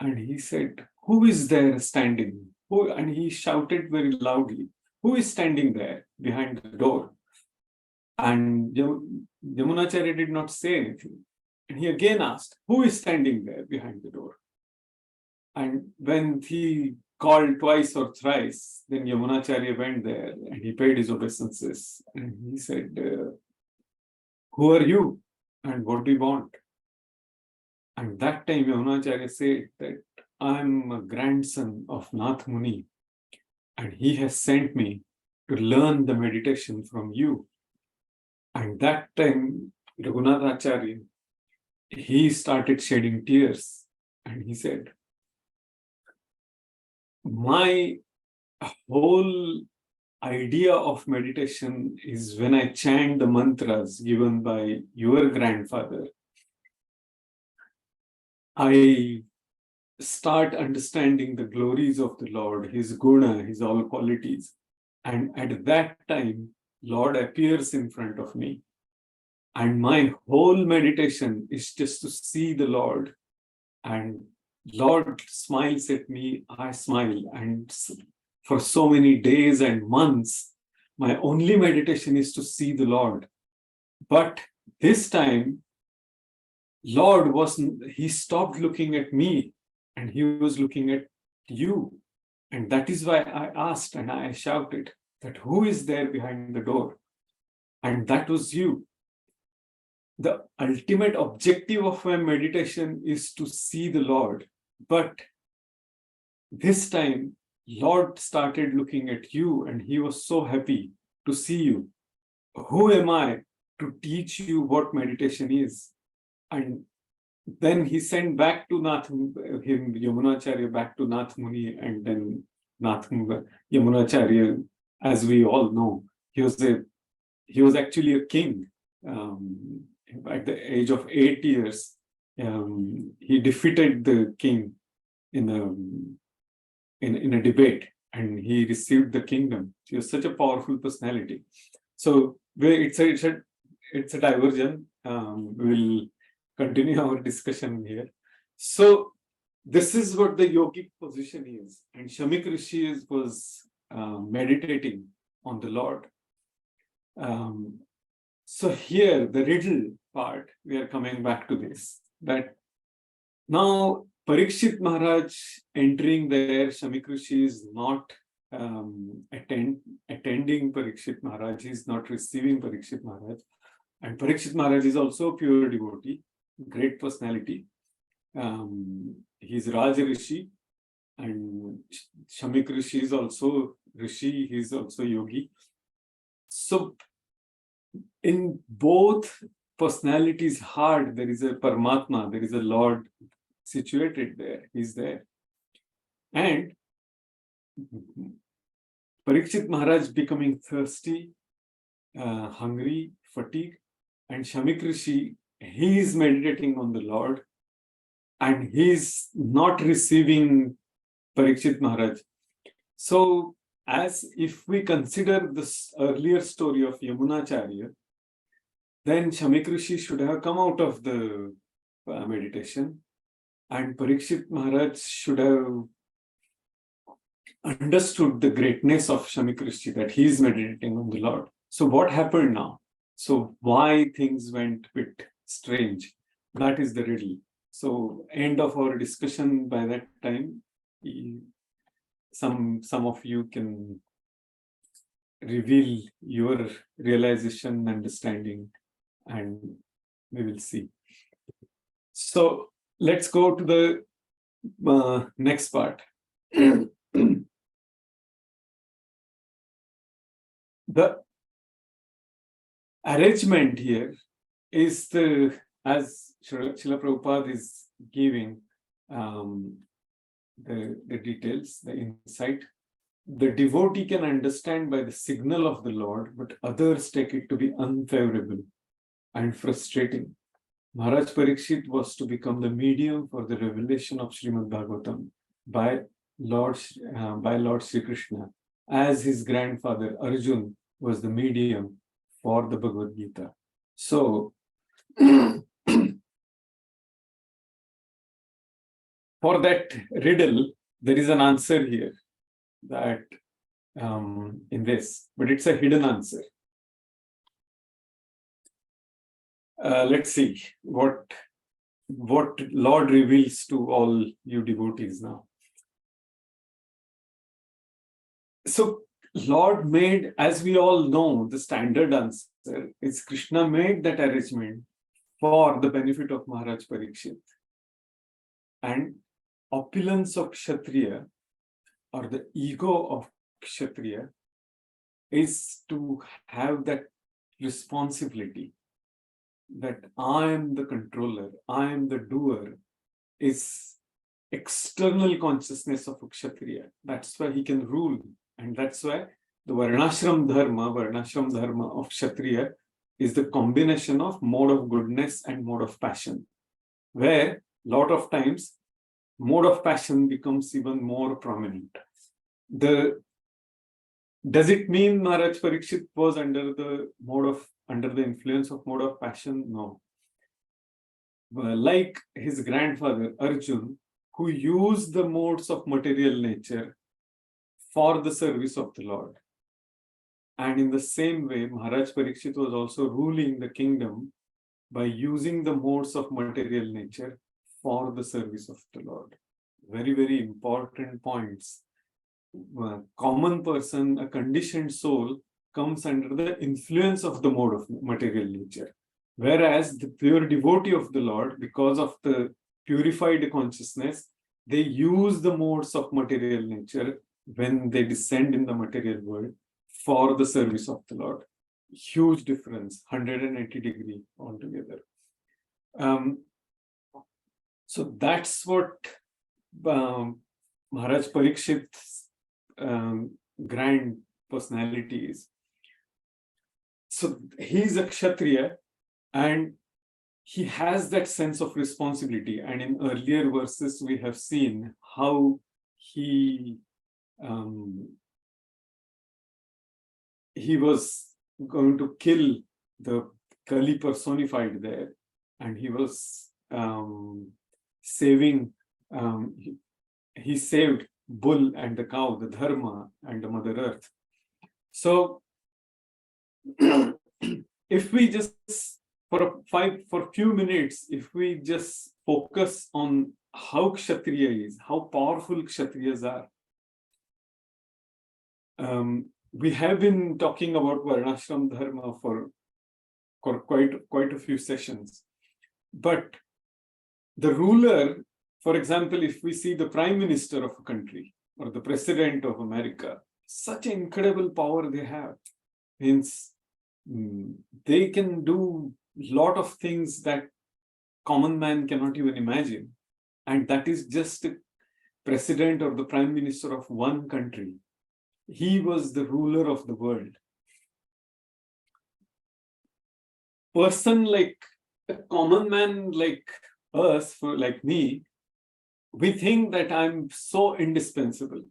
and he said, "Who is there standing?" And he shouted very loudly, "Who is standing there behind the door?" And Yamunacharya did not say anything. And he again asked, "Who is standing there behind the door?" And when he called twice or thrice, then Yamunacharya went there and he paid his obeisances. And he said, "Who are you? And what do you want?" And that time Yamunacharya said that, "I'm a grandson of Nath Muni, and he has sent me to learn the meditation from you." And that time, Raghunathacharya, he started shedding tears and he said, "My whole idea of meditation is when I chant the mantras given by your grandfather, I start understanding the glories of the Lord, his guna, his all qualities. And at that time, Lord appears in front of me. And my whole meditation is just to see the Lord. And Lord smiles at me, I smile. And for so many days and months, my only meditation is to see the Lord. But this time, Lord he stopped looking at me and he was looking at you. And that is why I asked and I shouted that, who is there behind the door? And that was you. The ultimate objective of my meditation is to see the Lord. But this time, Lord started looking at you and he was so happy to see you. Who am I to teach you what meditation is? And then he sent back to Yamunacharya back to Nath Muni, and then Yamunacharya, as we all know, he was actually a king. At the age of 8 years, he defeated the king in a debate, and he received the kingdom. He was such a powerful personality. So it's a diversion. We'll continue our discussion here. So this is what the yogic position is, and Shamik Rishi was meditating on the Lord. So here, the riddle part, we are coming back to this, that now Parikshit Maharaj entering there, Shamik Rishi is not attending Parikshit Maharaj, he is not receiving Parikshit Maharaj. And Parikshit Maharaj is also a pure devotee, great personality. He's Raj Rishi, and Shamik Rishi is also Rishi, he is also yogi. So in both personalities' heart, there is a Paramatma, there is a Lord situated there, he's there. And Parikshit Maharaj becoming thirsty, hungry, fatigued, and Shamik Rishi, he is meditating on the Lord and he is not receiving Parikshit Maharaj. So, as if we consider this earlier story of Yamunacharya, then Shamik Rishi should have come out of the meditation, and Parikshit Maharaj should have understood the greatness of Shamik Rishi, that he is meditating on the Lord. So what happened now? So why things went a bit strange? That is the riddle. So end of our discussion by that time, some of you can reveal your realization, understanding, and we will see. So let's go to the next part. The arrangement here is as Srila Prabhupada is giving the details, the insight. The devotee can understand by the signal of the Lord, but others take it to be unfavorable and frustrating. Maharaj Parikshit was to become the medium for the revelation of Srimad Bhagavatam by Lord Sri Krishna, as his grandfather Arjun was the medium for the Bhagavad Gita. So, for that riddle, there is an answer here that in this, but it's a hidden answer. Let's see what Lord reveals to all you devotees now. So Lord made, as we all know, the standard answer is Krishna made that arrangement for the benefit of Maharaj Parikshit. And opulence of Kshatriya, or the ego of Kshatriya, is to have that responsibility that I am the controller, I am the doer, is external consciousness of Kshatriya. That's why he can rule. And that's why the Varnashram Dharma of Kshatriya is the combination of mode of goodness and mode of passion, where a lot of times mode of passion becomes even more prominent. Does it mean Maharaj Parikshit was under the influence of mode of passion? No. Like his grandfather Arjun, who used the modes of material nature for the service of the Lord. And in the same way, Maharaj Parikshit was also ruling the kingdom by using the modes of material nature for the service of the Lord. Very, very important points. A common person, a conditioned soul, comes under the influence of the mode of material nature. Whereas the pure devotee of the Lord, because of the purified consciousness, they use the modes of material nature when they descend in the material world for the service of the Lord. Huge difference, 180 degree altogether. So that's what Maharaj Parikshit's grand personality is. So he's a Kshatriya and he has that sense of responsibility. And in earlier verses, we have seen how he was going to kill the Kali personified there, and he was saving, he saved bull and the cow, the dharma and the Mother Earth. So if we just for a few minutes, if we just focus on how Kshatriya is, how powerful Kshatriyas are. We have been talking about Varnashram Dharma for quite a few sessions. But the ruler, for example, if we see the Prime Minister of a country or the President of America, such incredible power they have. Means they can do a lot of things that common man cannot even imagine. And that is just the President or the Prime Minister of one country. He was the ruler of the world. Person like a common man like us, like me, we think that I'm so indispensable.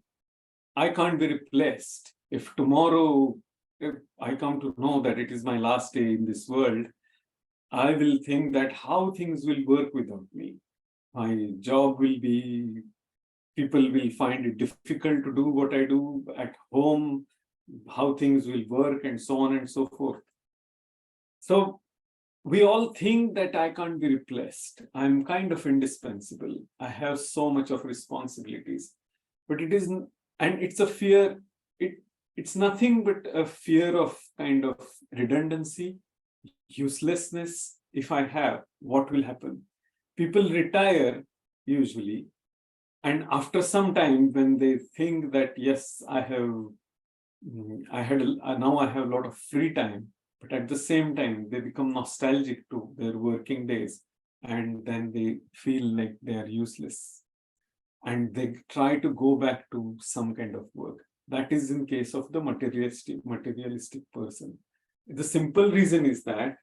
I can't be replaced. If tomorrow if I come to know that it is my last day in this world, I will think that how things will work without me. My job will be, people will find it difficult to do what I do at home, how things will work, and so on and so forth. So we all think that I can't be replaced. I'm kind of indispensable. I have so much of responsibilities. But it isn't, and it's a fear. it's nothing but a fear of kind of redundancy, uselessness. If I have, what will happen? People retire usually, and after some time, when they think that yes, now I have a lot of free time, but at the same time, they become nostalgic to their working days, and then they feel like they are useless, and they try to go back to some kind of work. That is in case of the materialistic person. The simple reason is that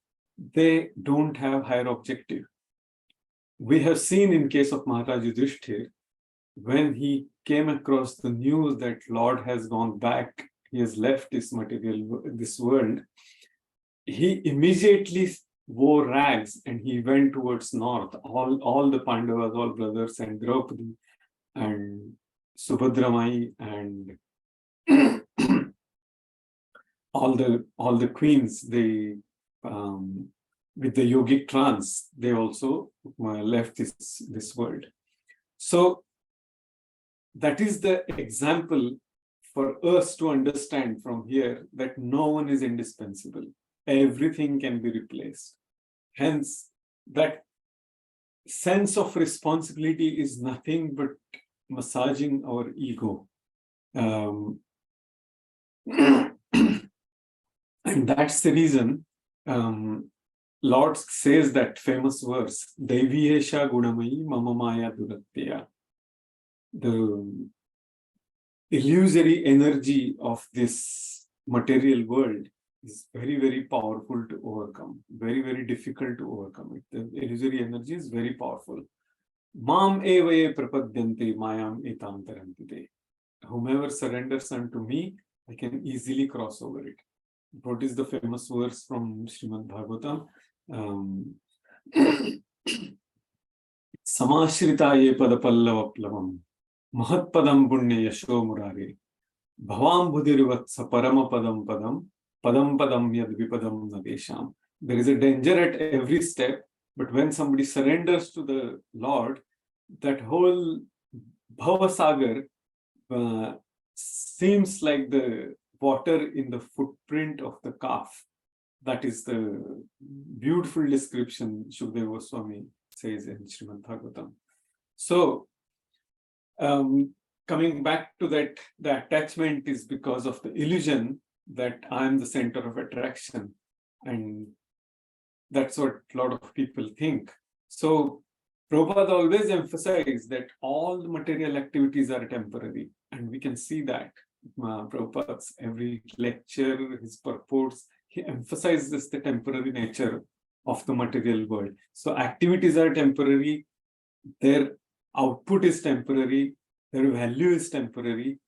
they don't have higher objective. We have seen in case of Maharaj Yudhishthir, when he came across the news that Lord has gone back, he has left this world, he immediately wore rags and he went towards north. All the Pandavas, all brothers, and Draupadi and Subhadramai and all the queens, they with the yogic trance, they also left this world. So that is the example for us to understand from here that no one is indispensable. Everything can be replaced. Hence, that sense of responsibility is nothing but massaging our ego. And that's the reason Lord says that famous verse, Deviyesha Gunamayi Mama Maya Duratya. The illusory energy of this material world is very, very powerful to overcome, very, very difficult to overcome it. The illusory energy is very powerful. Mam evaye prapadyante mayam etam tarantite. Whomever surrenders unto me, I can easily cross over it. What is the famous verse from Srimad Bhagavatam? Samashritaye padapallavaplavam Mahatpadam punya yasho murare Bhavam budhirvatsa parama padam padam yad vipadam navesham. There is a danger at every step, but when somebody surrenders to the Lord, that whole Bhavasagar seems like the water in the footprint of the calf. That is the beautiful description Shukadeva Goswami says in Srimad Bhagavatam. So, coming back to that, the attachment is because of the illusion that I am the center of attraction. And that's what a lot of people think. So Prabhupada always emphasized that all the material activities are temporary. And we can see that. Prabhupada's every lecture, his purports, he emphasizes the temporary nature of the material world. So activities are temporary, their output is temporary, their value is temporary,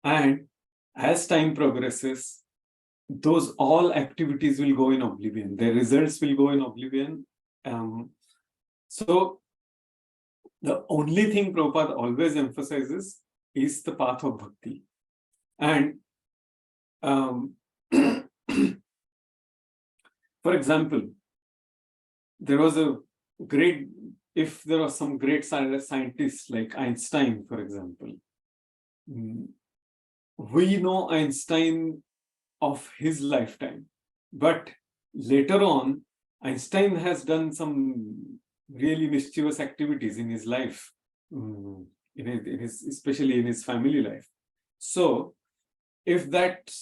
and as time progresses, those all activities will go in oblivion. Their results will go in oblivion. So the only thing Prabhupada always emphasizes is the path of bhakti. And for example, there was some great scientists like Einstein, for example. We know Einstein of his lifetime, but later on, Einstein has done some really mischievous activities in his life, especially in his family life. So, if that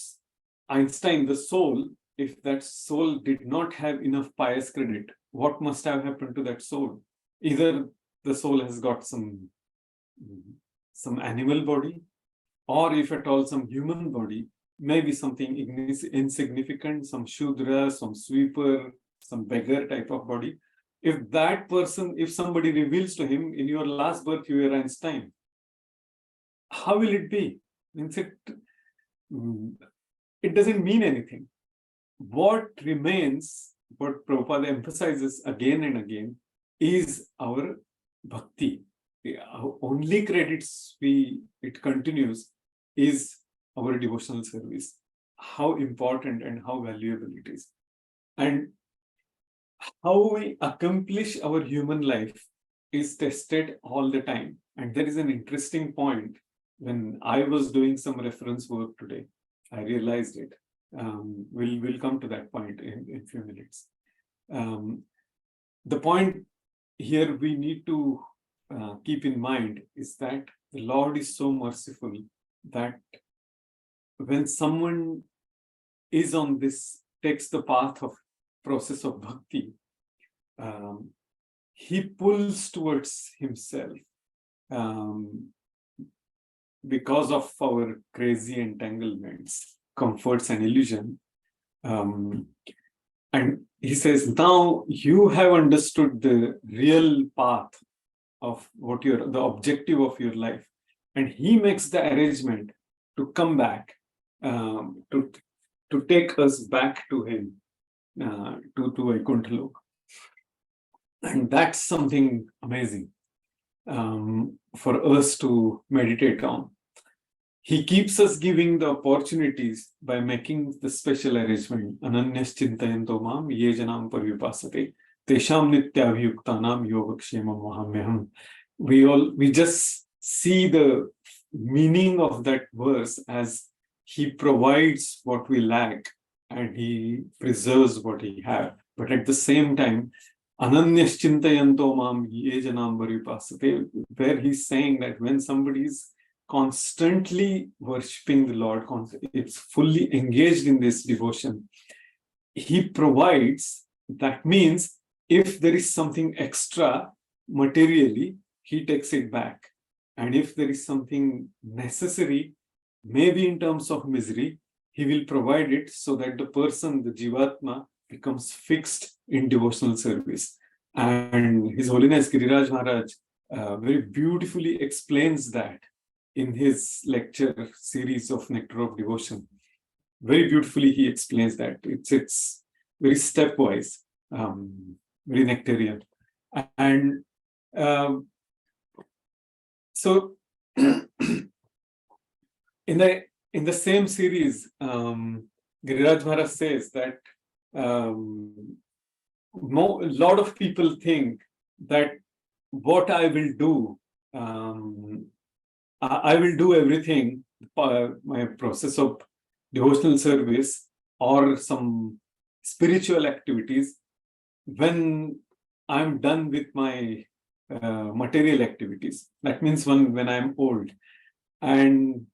Einstein, the soul, if that soul did not have enough pious credit, what must have happened to that soul? Either the soul has got some animal body, or if at all some human body, maybe something insignificant, some Shudra, some sweeper, some beggar type of body. If that person, if somebody reveals to him, in your last birth you were Einstein, how will it be? It doesn't mean anything. What remains, what Prabhupada emphasizes again and again, is our bhakti. Our only credits it continues is our devotional service. How important and how valuable it is. And how we accomplish our human life is tested all the time. And there is an interesting point when I was doing some reference work today. I realized it. We'll come to that point in a few minutes. The point here we need to keep in mind is that the Lord is so merciful that when someone is on this, takes the path of process of bhakti, he pulls towards himself because of our crazy entanglements, comforts and illusion. And he says, now you have understood the real path of what the objective of your life. And he makes the arrangement to come back, to take us back to him, to Vaikuntha Lok. And that's something amazing for us to meditate on. He keeps us giving the opportunities by making the special arrangement. Ananyas chintayanto mam ye janam parvipasate tesham nityabhyuktanam yogakshemam mahamyaham. We just see the meaning of that verse as he provides what we lack and he preserves what he have. But at the same time, Ananyas chintayanto mam ye janam parvipasate, where he's saying that when somebody is constantly worshipping the Lord, it's fully engaged in this devotion, he provides. That means if there is something extra materially, he takes it back. And if there is something necessary, maybe in terms of misery, he will provide it so that the person, the Jivatma, becomes fixed in devotional service. And His Holiness Giriraj Maharaj very beautifully explains that in his lecture series of Nectar of Devotion. Very beautifully he explains that. It's very stepwise, very nectarian. And so in the same series, Giriraj Maharaj says that a lot of people think that what I will do, I will do everything, my process of devotional service or some spiritual activities, when I'm done with my material activities. That means when I'm old. And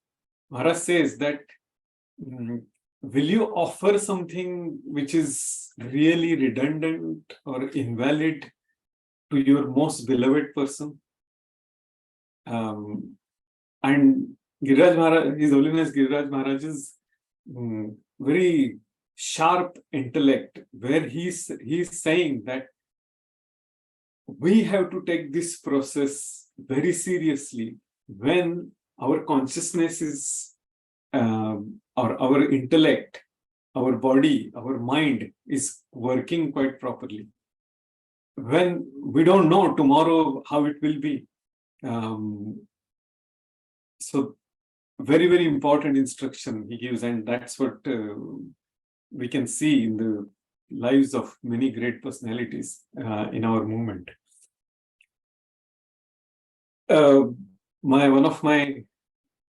Maharaj says that, will you offer something which is really redundant or invalid to your most beloved person? And Giriraj Maharaj, His Holiness Giriraj Maharaj's very sharp intellect, where he's saying that we have to take this process very seriously when our consciousness is, or our intellect, our body, our mind is working quite properly. When we don't know tomorrow how it will be. So very, very important instruction he gives, and that's what we can see in the lives of many great personalities in our movement. One of my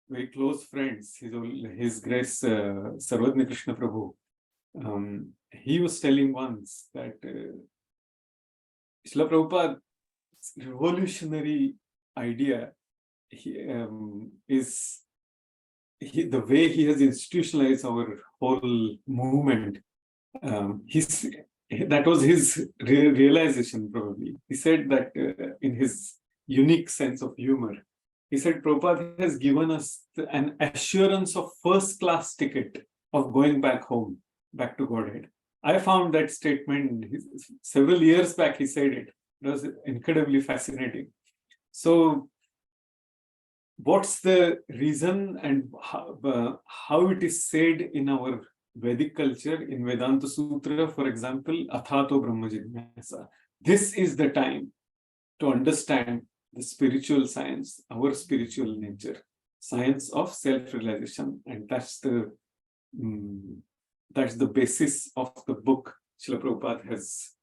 very close friends, His Grace Sarvajna Krishna Prabhu, he was telling once that Srila Prabhupada's revolutionary idea is the way he has institutionalized our whole movement. That was his realization, probably. He said that in his unique sense of humor, he said Prabhupada has given us an assurance of first-class ticket of going back home, back to Godhead. I found that statement several years back. He said it. It was incredibly fascinating. So what's the reason and how it is said in our Vedic culture, in Vedanta Sutra, for example, Athato Brahma Jignasa. This is the time to understand the spiritual science, our spiritual nature, science of self-realization, and that's the basis of the book Srila Prabhupada has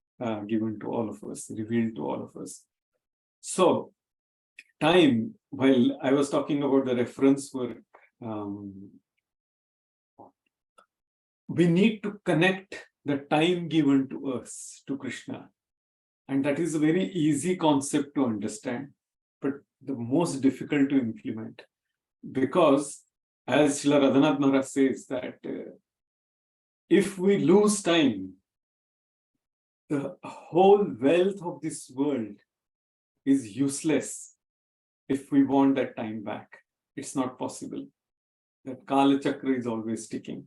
given to all of us, revealed to all of us. So, time, while I was talking about the reference work, we need to connect the time given to us to Krishna. And that is a very easy concept to understand, but the most difficult to implement. Because as Srila Radhanath Maharaj says that if we lose time, the whole wealth of this world is useless if we want that time back. It's not possible. That Kala Chakra is always ticking.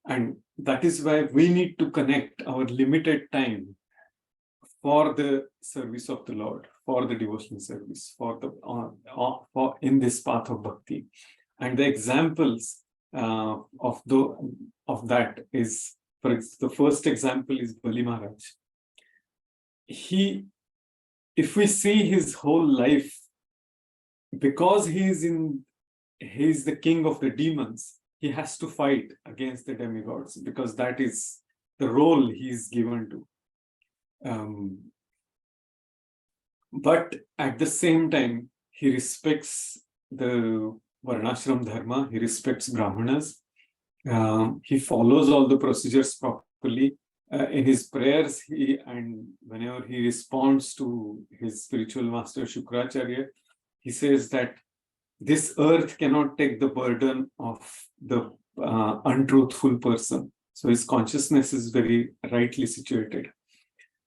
And that is why we need to connect our limited time for the service of the Lord, for the devotional service, for in this path of bhakti. And the examples of that is, the first example is Bali Maharaj. If we see his whole life, because he is the king of the demons, he has to fight against the demigods, because that is the role he is given to. But at the same time, he respects the Varnashram Dharma, he respects Brahmanas, he follows all the procedures properly. In his prayers, and whenever he responds to his spiritual master Shukracharya, he says that this earth cannot take the burden of the untruthful person. So his consciousness is very rightly situated.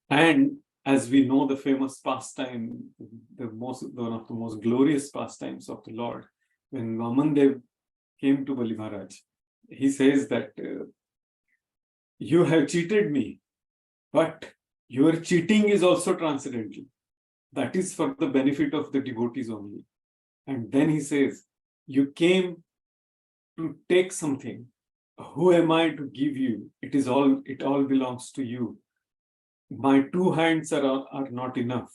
And as we know, the famous pastime, one of the most glorious pastimes of the Lord, when Vamandev came to Bali Maharaj, he says that you have cheated me, but your cheating is also transcendental. That is for the benefit of the devotees only. And then he says, you came to take something. Who am I to give you? It all belongs to you. My two hands are not enough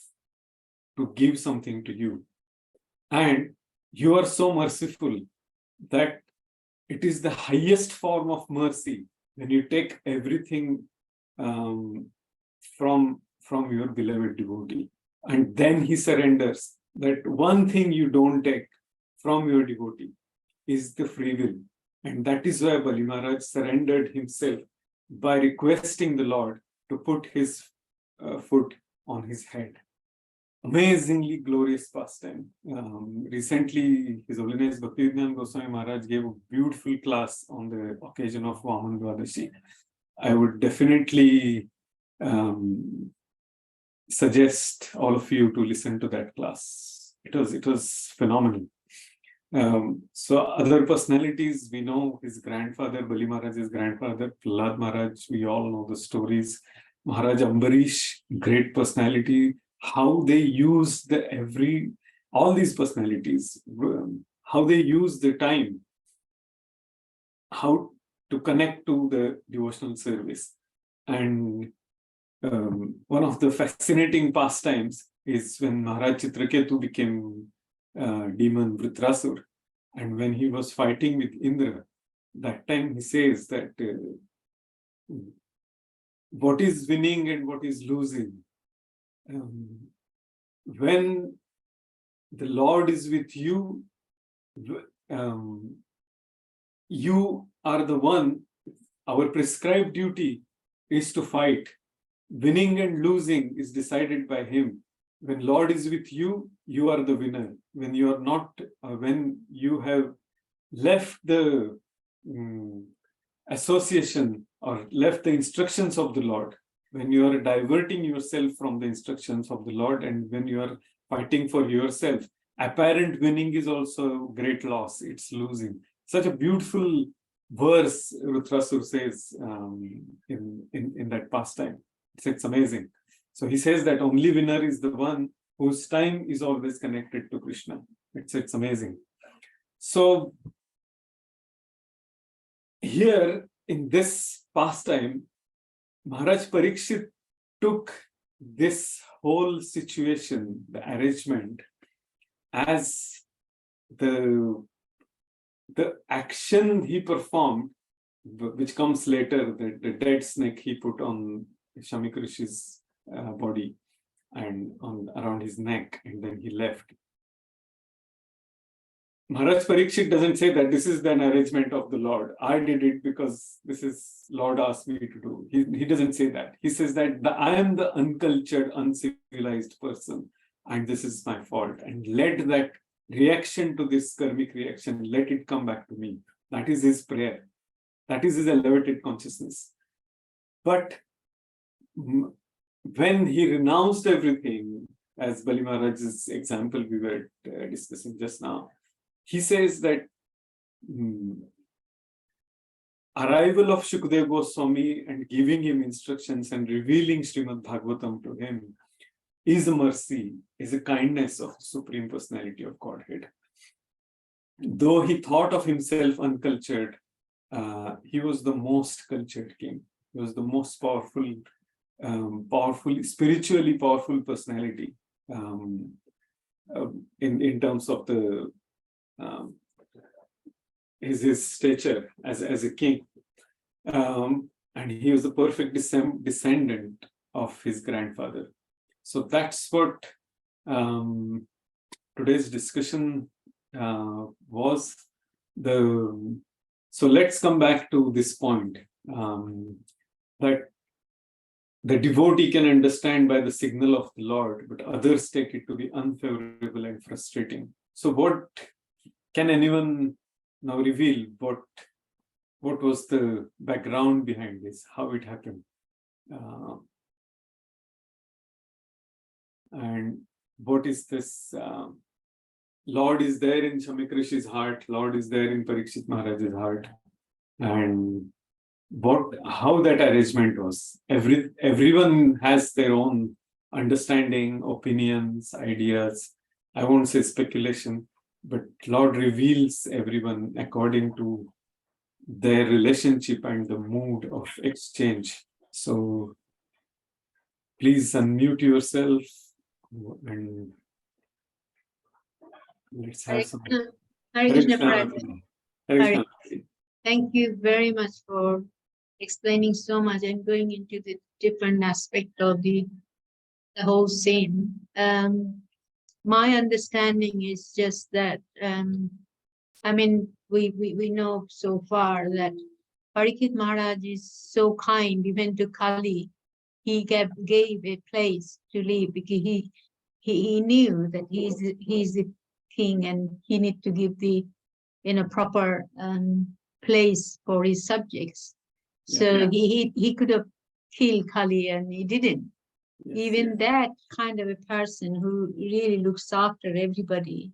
to give something to you. And you are so merciful that it is the highest form of mercy when you take everything from your beloved devotee. And then he surrenders that one thing you don't take from your devotee is the free will. And that is why Bali Maharaj surrendered himself by requesting the Lord to put his foot on his head. Amazingly glorious pastime. Recently, His Holiness Bhaktivedanta Goswami Maharaj gave a beautiful class on the occasion of Vaman Dwadashi. I would definitely suggest all of you to listen to that class. It was phenomenal. So other personalities, we know his grandfather, Bali Maharaj's grandfather, Prahlad Maharaj, we all know the stories. Maharaj Ambarish, great personality, how they use all these personalities, how they use the time, how to connect to the devotional service. And one of the fascinating pastimes is when Maharaj Chitraketu became demon Vritrasur, and when he was fighting with Indra, that time he says that what is winning and what is losing. When the Lord is with you, you are the one. Our prescribed duty is to fight. Winning and losing is decided by him. When Lord is with you, you are the winner. When you are not, when you have left the association or left the instructions of the Lord, when you are diverting yourself from the instructions of the Lord, and when you are fighting for yourself, apparent winning is also great loss. It's losing. Such a beautiful verse Rutrasur says in that pastime. It's amazing. So he says that only winner is the one whose time is always connected to Krishna. It's amazing. So here in this pastime, Maharaj Parikshit took this whole situation, the arrangement, as the action he performed, which comes later, the dead snake he put on Shamik Rishi's body and around his neck, and then he left. Maharaj Parikshit doesn't say that this is an arrangement of the Lord. I did it because this is Lord asked me to do. He doesn't say that. He says that I am the uncultured, uncivilized person, and this is my fault. And let that reaction to this karmic reaction, let it come back to me. That is his prayer. That is his elevated consciousness. But when he renounced everything, as Bali Maharaj's example we were discussing just now, he says that arrival of Shukdev Goswami and giving him instructions and revealing Srimad Bhagavatam to him is a mercy, is a kindness of the Supreme Personality of Godhead. Though he thought of himself uncultured, he was the most cultured king. He was the most powerful, spiritually powerful personality in terms of the his stature as a king, and he was a perfect descendant of his grandfather. So that's what today's discussion was. So let's come back to this point, that the devotee can understand by the signal of the Lord, but others take it to be unfavorable and frustrating. So what can anyone now reveal? What was the background behind this? How it happened? And what is this? Lord is there in Shamik Rishi's heart. Lord is there in Parikshit Maharaj's heart. And how that arrangement was. Everyone has their own understanding, opinions, ideas. I won't say speculation, but Lord reveals everyone according to their relationship and the mood of exchange. So please unmute yourself and let's have some. Hare Krishna, Prabhu. Hare Krishna. Thank you very much for explaining so much and going into the different aspect of the whole scene. My understanding is just that, I mean, we know so far that Parikshit Maharaj is so kind, even to Kali. He gave a place to live because he knew that he's the king and he need to give the proper place for his subjects. So he could have killed Kali and he didn't. Even that kind of a person who really looks after everybody.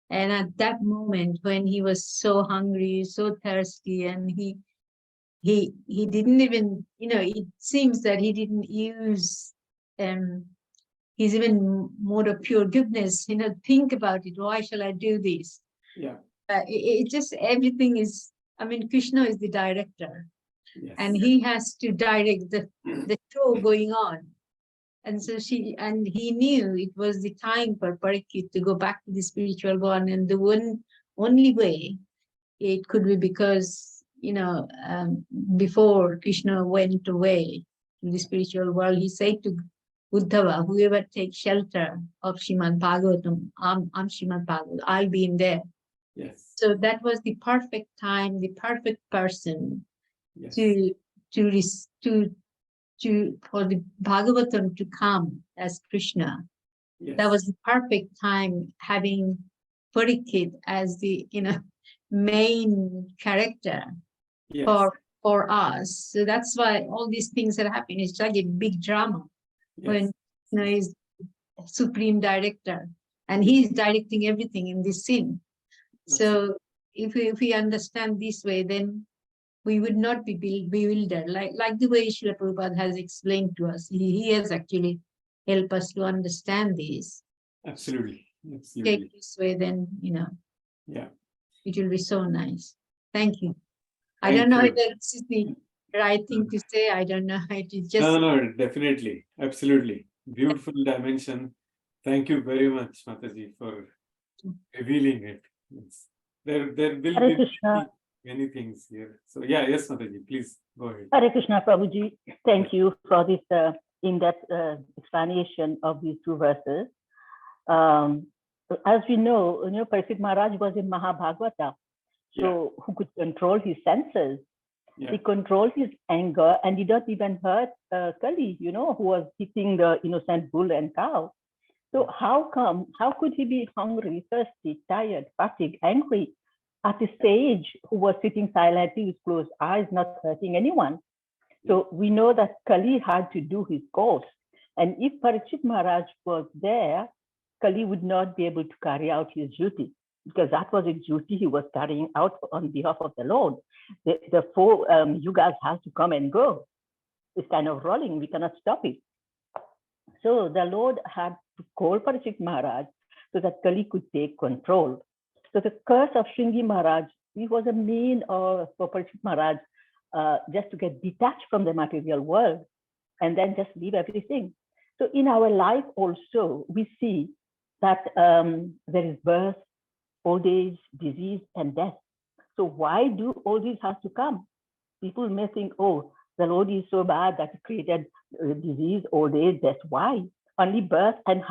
And at that moment when he was so hungry, so thirsty, and he didn't even, it seems that he didn't use his even mode of pure goodness, think about it, why shall I do this? It just, everything is, I mean, Krishna is the director. And he has to direct the show going on. And so he knew it was the time for Parikshit to go back to the spiritual world. And the only way it could be because, before Krishna went away to the spiritual world, he said to Uddhava, whoever takes shelter of Srimad Bhagavatam, I'm Srimad Bhagavatam, I'll be in there. So that was the perfect time, the perfect person for the Bhagavatam to come as Krishna. That was the perfect time, having Parikshit as the main character for us. So that's why all these things are happening. It's like a big drama when he's supreme director and he's directing everything in this scene. So if we understand this way, then we would not be bewildered, like the way Srila Prabhupada has explained to us. He has actually helped us to understand this. Absolutely. Take this way, then, it will be so nice. Thank you. I don't know if this is the right thing to say. I don't know. It is just... No, definitely. Absolutely. Beautiful dimension. Thank you very much, Mataji, for revealing it. There will be many things here. So yes, Mataji, please go ahead. Hare Krishna, Prabhuji. Thank you for this in-depth explanation of these two verses. as we know, Parikshit Maharaj was in Mahabhagavata, so who could control his senses. Yeah. He controlled his anger and did not even hurt Kali, who was hitting the innocent bull and cow. So how could he be hungry, thirsty, tired, fatigued, angry at a sage who was sitting silently with closed eyes, not hurting anyone? So we know that Kali had to do his course. And if Parikshit Maharaj was there, Kali would not be able to carry out his duty, because that was a duty he was carrying out on behalf of the Lord. The four yugas have to come and go. It's kind of rolling. We cannot stop it. So the Lord had to call Parikshit Maharaj so that Kali could take control. So the curse of Shringi Maharaj, he was a mean for Parikshit Maharaj just to get detached from the material world and then just leave everything. So in our life also, we see that there is birth, old age, disease, and death. So why do all these have to come? People may think, oh, the Lord is so bad that he created disease, old age, death. Why? Only birth and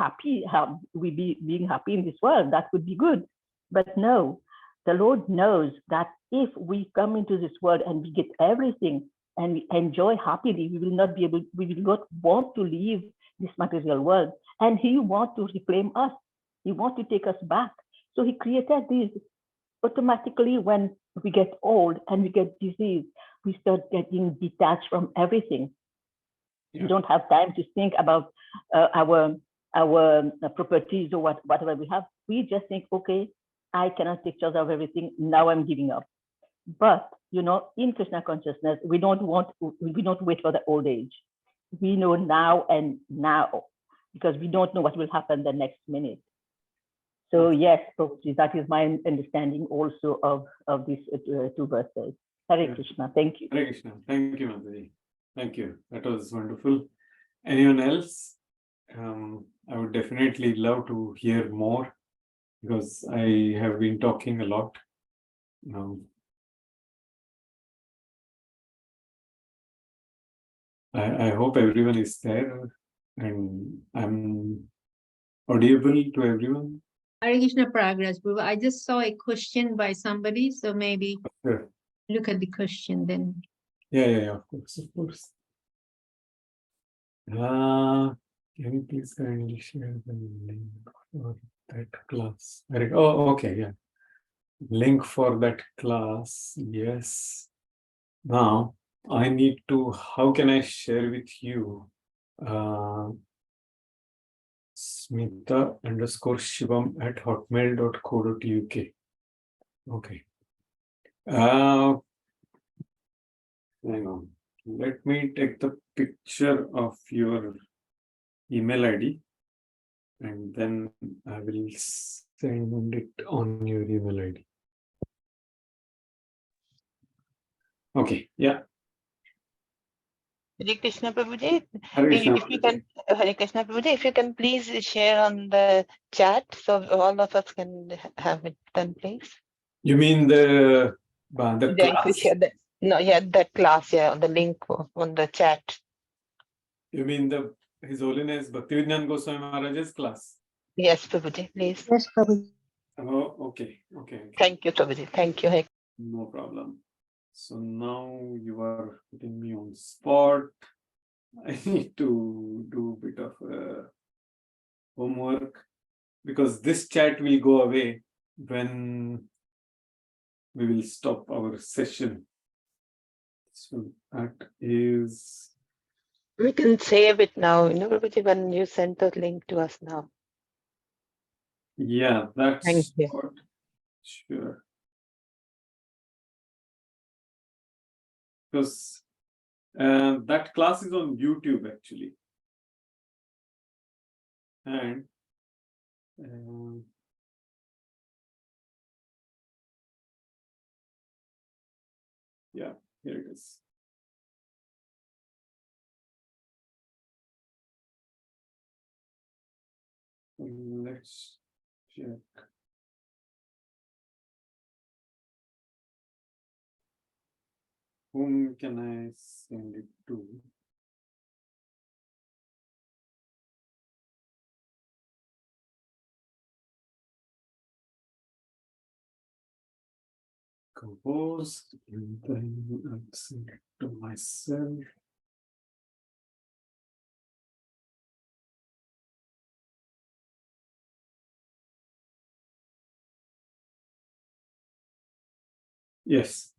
being happy in this world, that would be good. But no, the Lord knows that if we come into this world and we get everything and we enjoy happily, we will not want to leave this material world. And he wants to reclaim us. He wants to take us back. So he created these. Automatically, when we get old and we get disease, we start getting detached from everything. Yeah. We don't have time to think about our properties or whatever we have. We just think, okay, I cannot take charge of everything. Now I'm giving up. But in Krishna consciousness, we don't wait for the old age. We know now and now, because we don't know what will happen the next minute. So yes, that is my understanding also of these two verses. Hare Krishna. Thank you. Hare Krishna. Thank you, Mataji. Thank you. That was wonderful. Anyone else? I would definitely love to hear more, because I have been talking a lot. I hope everyone is there and I'm audible to everyone. Hare Krishna, Prayagraj, Prabhu. I just saw a question by somebody, so maybe look at the question then. Yeah, of course. Can you please kindly share the link for that class? Oh, okay, yeah. Link for that class, yes. Now, I need to, how can I share with you? Smita_Shivam@hotmail.co.uk. Okay. Hang on. Let me take the picture of your email ID and then I will send it on your email ID. Okay, yeah. Hare Krishna Prabhuji. Hare Krishna. If you can, Hare Krishna Prabhuji, if you can please share on the chat so all of us can have it done, please. You mean the class? That class, on the link on the chat. You mean His Holiness Bhaktivedanta Goswami Maharaj's class? Yes, Prabhuji, please. Yes, Prabhuji. Oh, okay. Thank you, Prabhuji. Thank you. No problem. So now you are putting me on spot. I need to do a bit of homework, because this chat will go away when we will stop our session. So that is... We can save it now, Prabhuji, when you send the link to us now. Yeah, that's Thank you. good. Sure. Because that class is on YouTube actually. And yeah, here it is. Let's check. Whom can I send it to? Compose, and then I'll sing it to myself. Yes.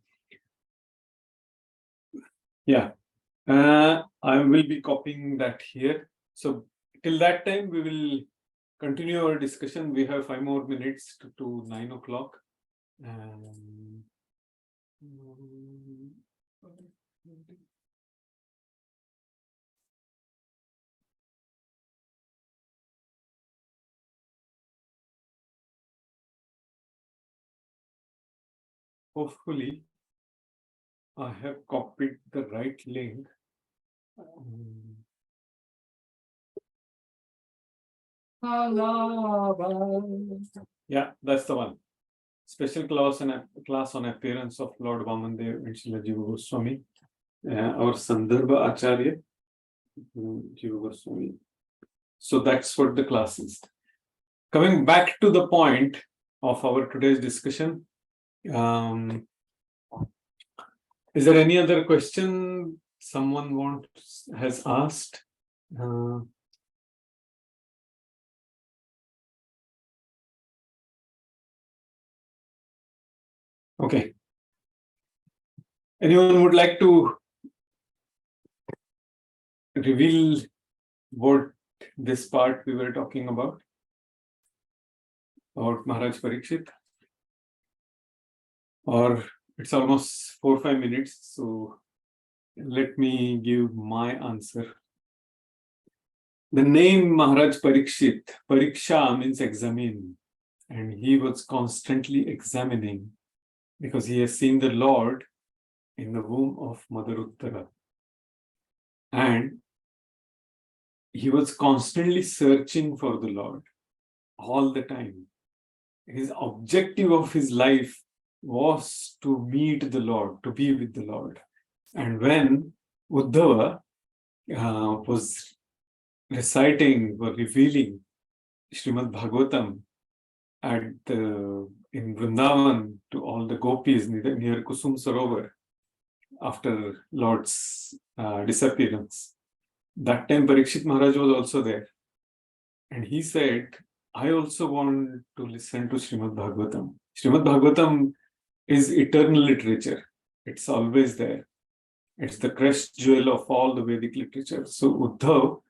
Yeah. I will be copying that here. So till that time, we will continue our discussion. We have 5 more minutes to 9 o'clock. Hopefully, I have copied the right link. Yeah, that's the one. Special class on appearance of Lord Vamandev and Srila Jiva Goswami, our Sandarbha Acharya, Jiva Goswami. So that's what the class is. Coming back to the point of our today's discussion, is there any other question someone has asked? Okay. Anyone would like to reveal what this part we were talking about Maharaj Parikshit? Or it's almost 4 or 5 minutes, so let me give my answer. The name Maharaj Parikshit, Pariksha means examine, and he was constantly examining because he has seen the Lord in the womb of Mother Uttara. And he was constantly searching for the Lord all the time. His objective of his life was to meet the Lord, to be with the Lord. And when Uddhava was reciting or revealing Srimad Bhagavatam in Vrindavan to all the gopis near Kusum Sarovar after Lord's disappearance, that time Parikshit Maharaj was also there. And he said, I also want to listen to Srimad Bhagavatam. Srimad Bhagavatam is eternal literature. It's always there. It's the crest jewel of all the Vedic literature. So Uddhav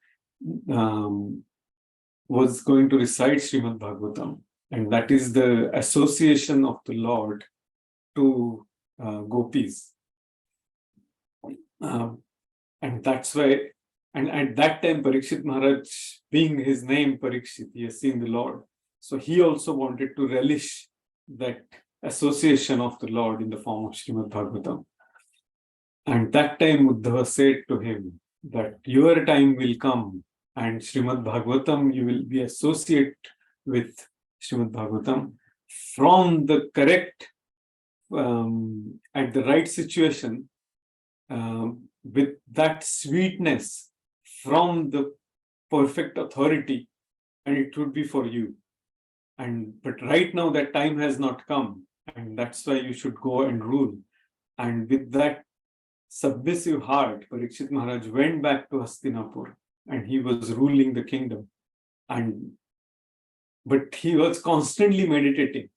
was going to recite Srimad Bhagavatam. And that is the association of the Lord to gopis. And that's why, and at that time, Parikshit Maharaj, being his name Parikshit, he has seen the Lord. So he also wanted to relish that association of the Lord in the form of Srimad Bhagavatam. And that time Uddhava said to him that your time will come and Srimad Bhagavatam, you will be associated with Srimad Bhagavatam from the correct, at the right situation, with that sweetness from the perfect authority, and it would be for you. But right now that time has not come, and that's why you should go and rule. And with that submissive heart, Parikshit Maharaj went back to Hastinapur, and he was ruling the kingdom. But he was constantly meditating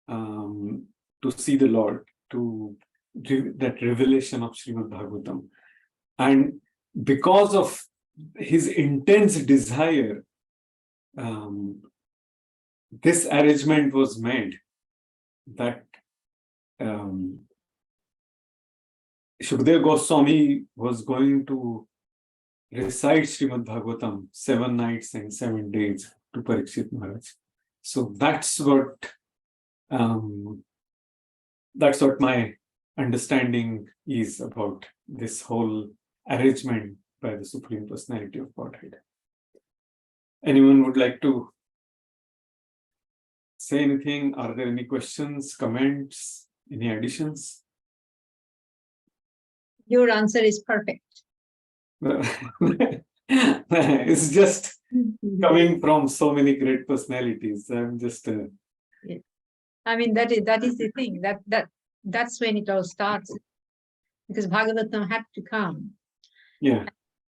to see the Lord, to that revelation of Srimad Bhagavatam. And because of his intense desire, this arrangement was made that Shukdev Goswami was going to recite Srimad Bhagavatam 7 nights and 7 days to Parikshit Maharaj. So that's what my understanding is about this whole arrangement by the Supreme Personality of Godhead. Anyone would like to say anything? Are there any questions, comments, any additions? Your answer is perfect. It's just coming from so many great personalities. I'm just. I mean, that is the thing that that's when it all starts, because Bhagavatam had to come. Yeah.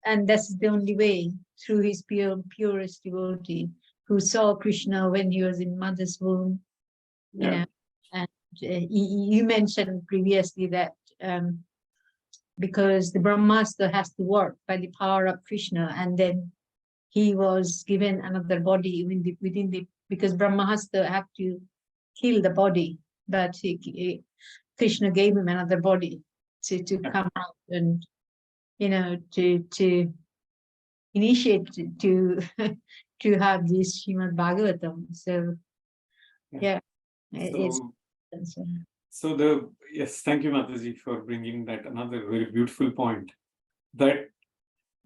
And that's the only way, through his purest devotee, who saw Krishna when he was in mother's womb. You know, and you mentioned previously that because the Brahmastra has to work by the power of Krishna, and then he was given another body within the because Brahmastra have to kill the body, but Krishna gave him another body to come out and to initiate to to have this Srimad Bhagavatam. So yeah, So yes, thank you, Mataji, for bringing that another very beautiful point, that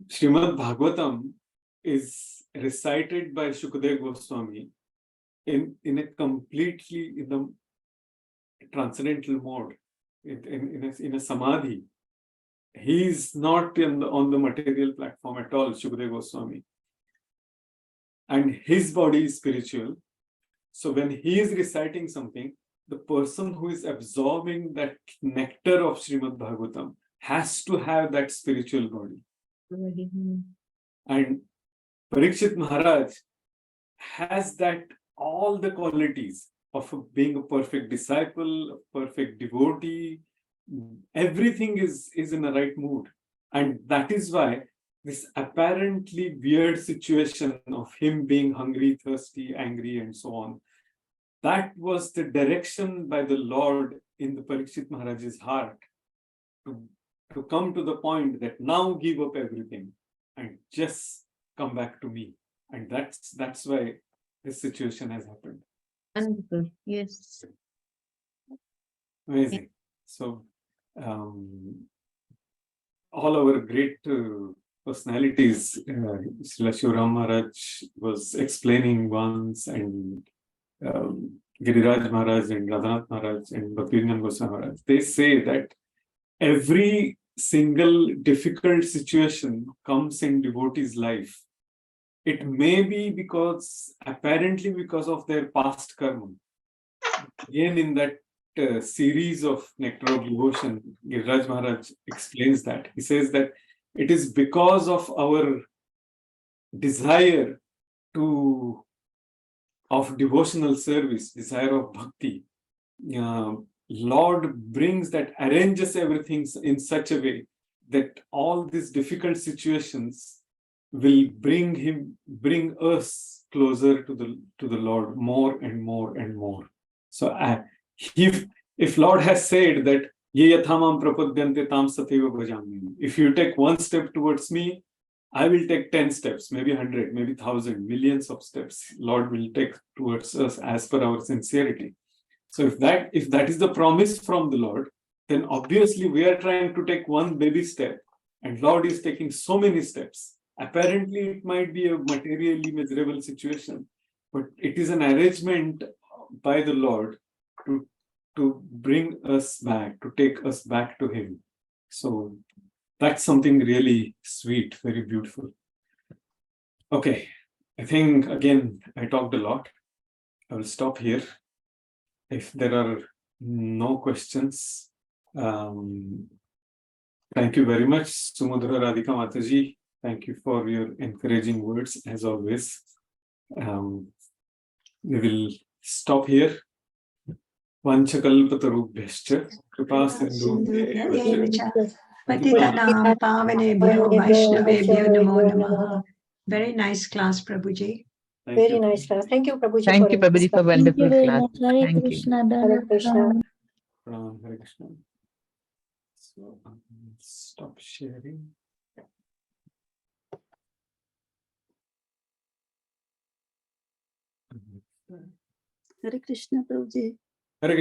Srimad Bhagavatam is recited by Shukadeva Goswami in a completely in the transcendental mode, in a samadhi. He is not on the material platform at all, Shukadeva Goswami. And his body is spiritual. So when he is reciting something, the person who is absorbing that nectar of Srimad Bhagavatam has to have that spiritual body. And Parikshit Maharaj has that all the qualities of being a perfect disciple, a perfect devotee. Everything is in the right mood. And that is why this apparently weird situation of him being hungry, thirsty, angry, and so on, that was the direction by the Lord in the Parikshit Maharaj's heart to come to the point that now give up everything and just come back to me. And that's why this situation has happened. Wonderful. Yes. Amazing. So all our great personalities, Srila Shivaram Maharaj was explaining once, and Giriraj Maharaj and Radhanath Maharaj and Bhaktivinoda Goswami Maharaj, they say that every single difficult situation comes in devotee's life. It may be apparently because of their past karma. Again, in that series of Nectar of Devotion, Giriraj Maharaj explains that. He says that it is because of our desire of devotional service, desire of bhakti. Lord arranges everything in such a way that all these difficult situations will bring us closer to the Lord more and more and more. So if Lord has said that ye yathamam prapadyante tam satyeva bhajami, if you take one step towards me, I will take 10 steps, maybe 100, maybe 1,000, millions of steps Lord will take towards us as per our sincerity. So if that is the promise from the Lord, then obviously we are trying to take one baby step and Lord is taking so many steps. Apparently it might be a materially miserable situation, but it is an arrangement by the Lord to bring us back, to take us back to Him. So that's something really sweet, very beautiful. Okay, I think again I talked a lot. I will stop here. If there are no questions, thank you very much, Sumudra Radhika Mataji. Thank you for your encouraging words as always. We will stop here. Vanchakalpatarubhyascha kripa sindhubhyev cha. Patitanam pavanebhyo vaishnavebhyo namo namaha. Very nice class, Prabhuji. Very nice class. Thank you, Prabhuji. Thank you, Prabhuji, for wonderful class. Hare Thank you. Krishna. Hare Krishna. Hare Krishna. So stop sharing. Hare Krishna, Prabhuji. Hare Krishna.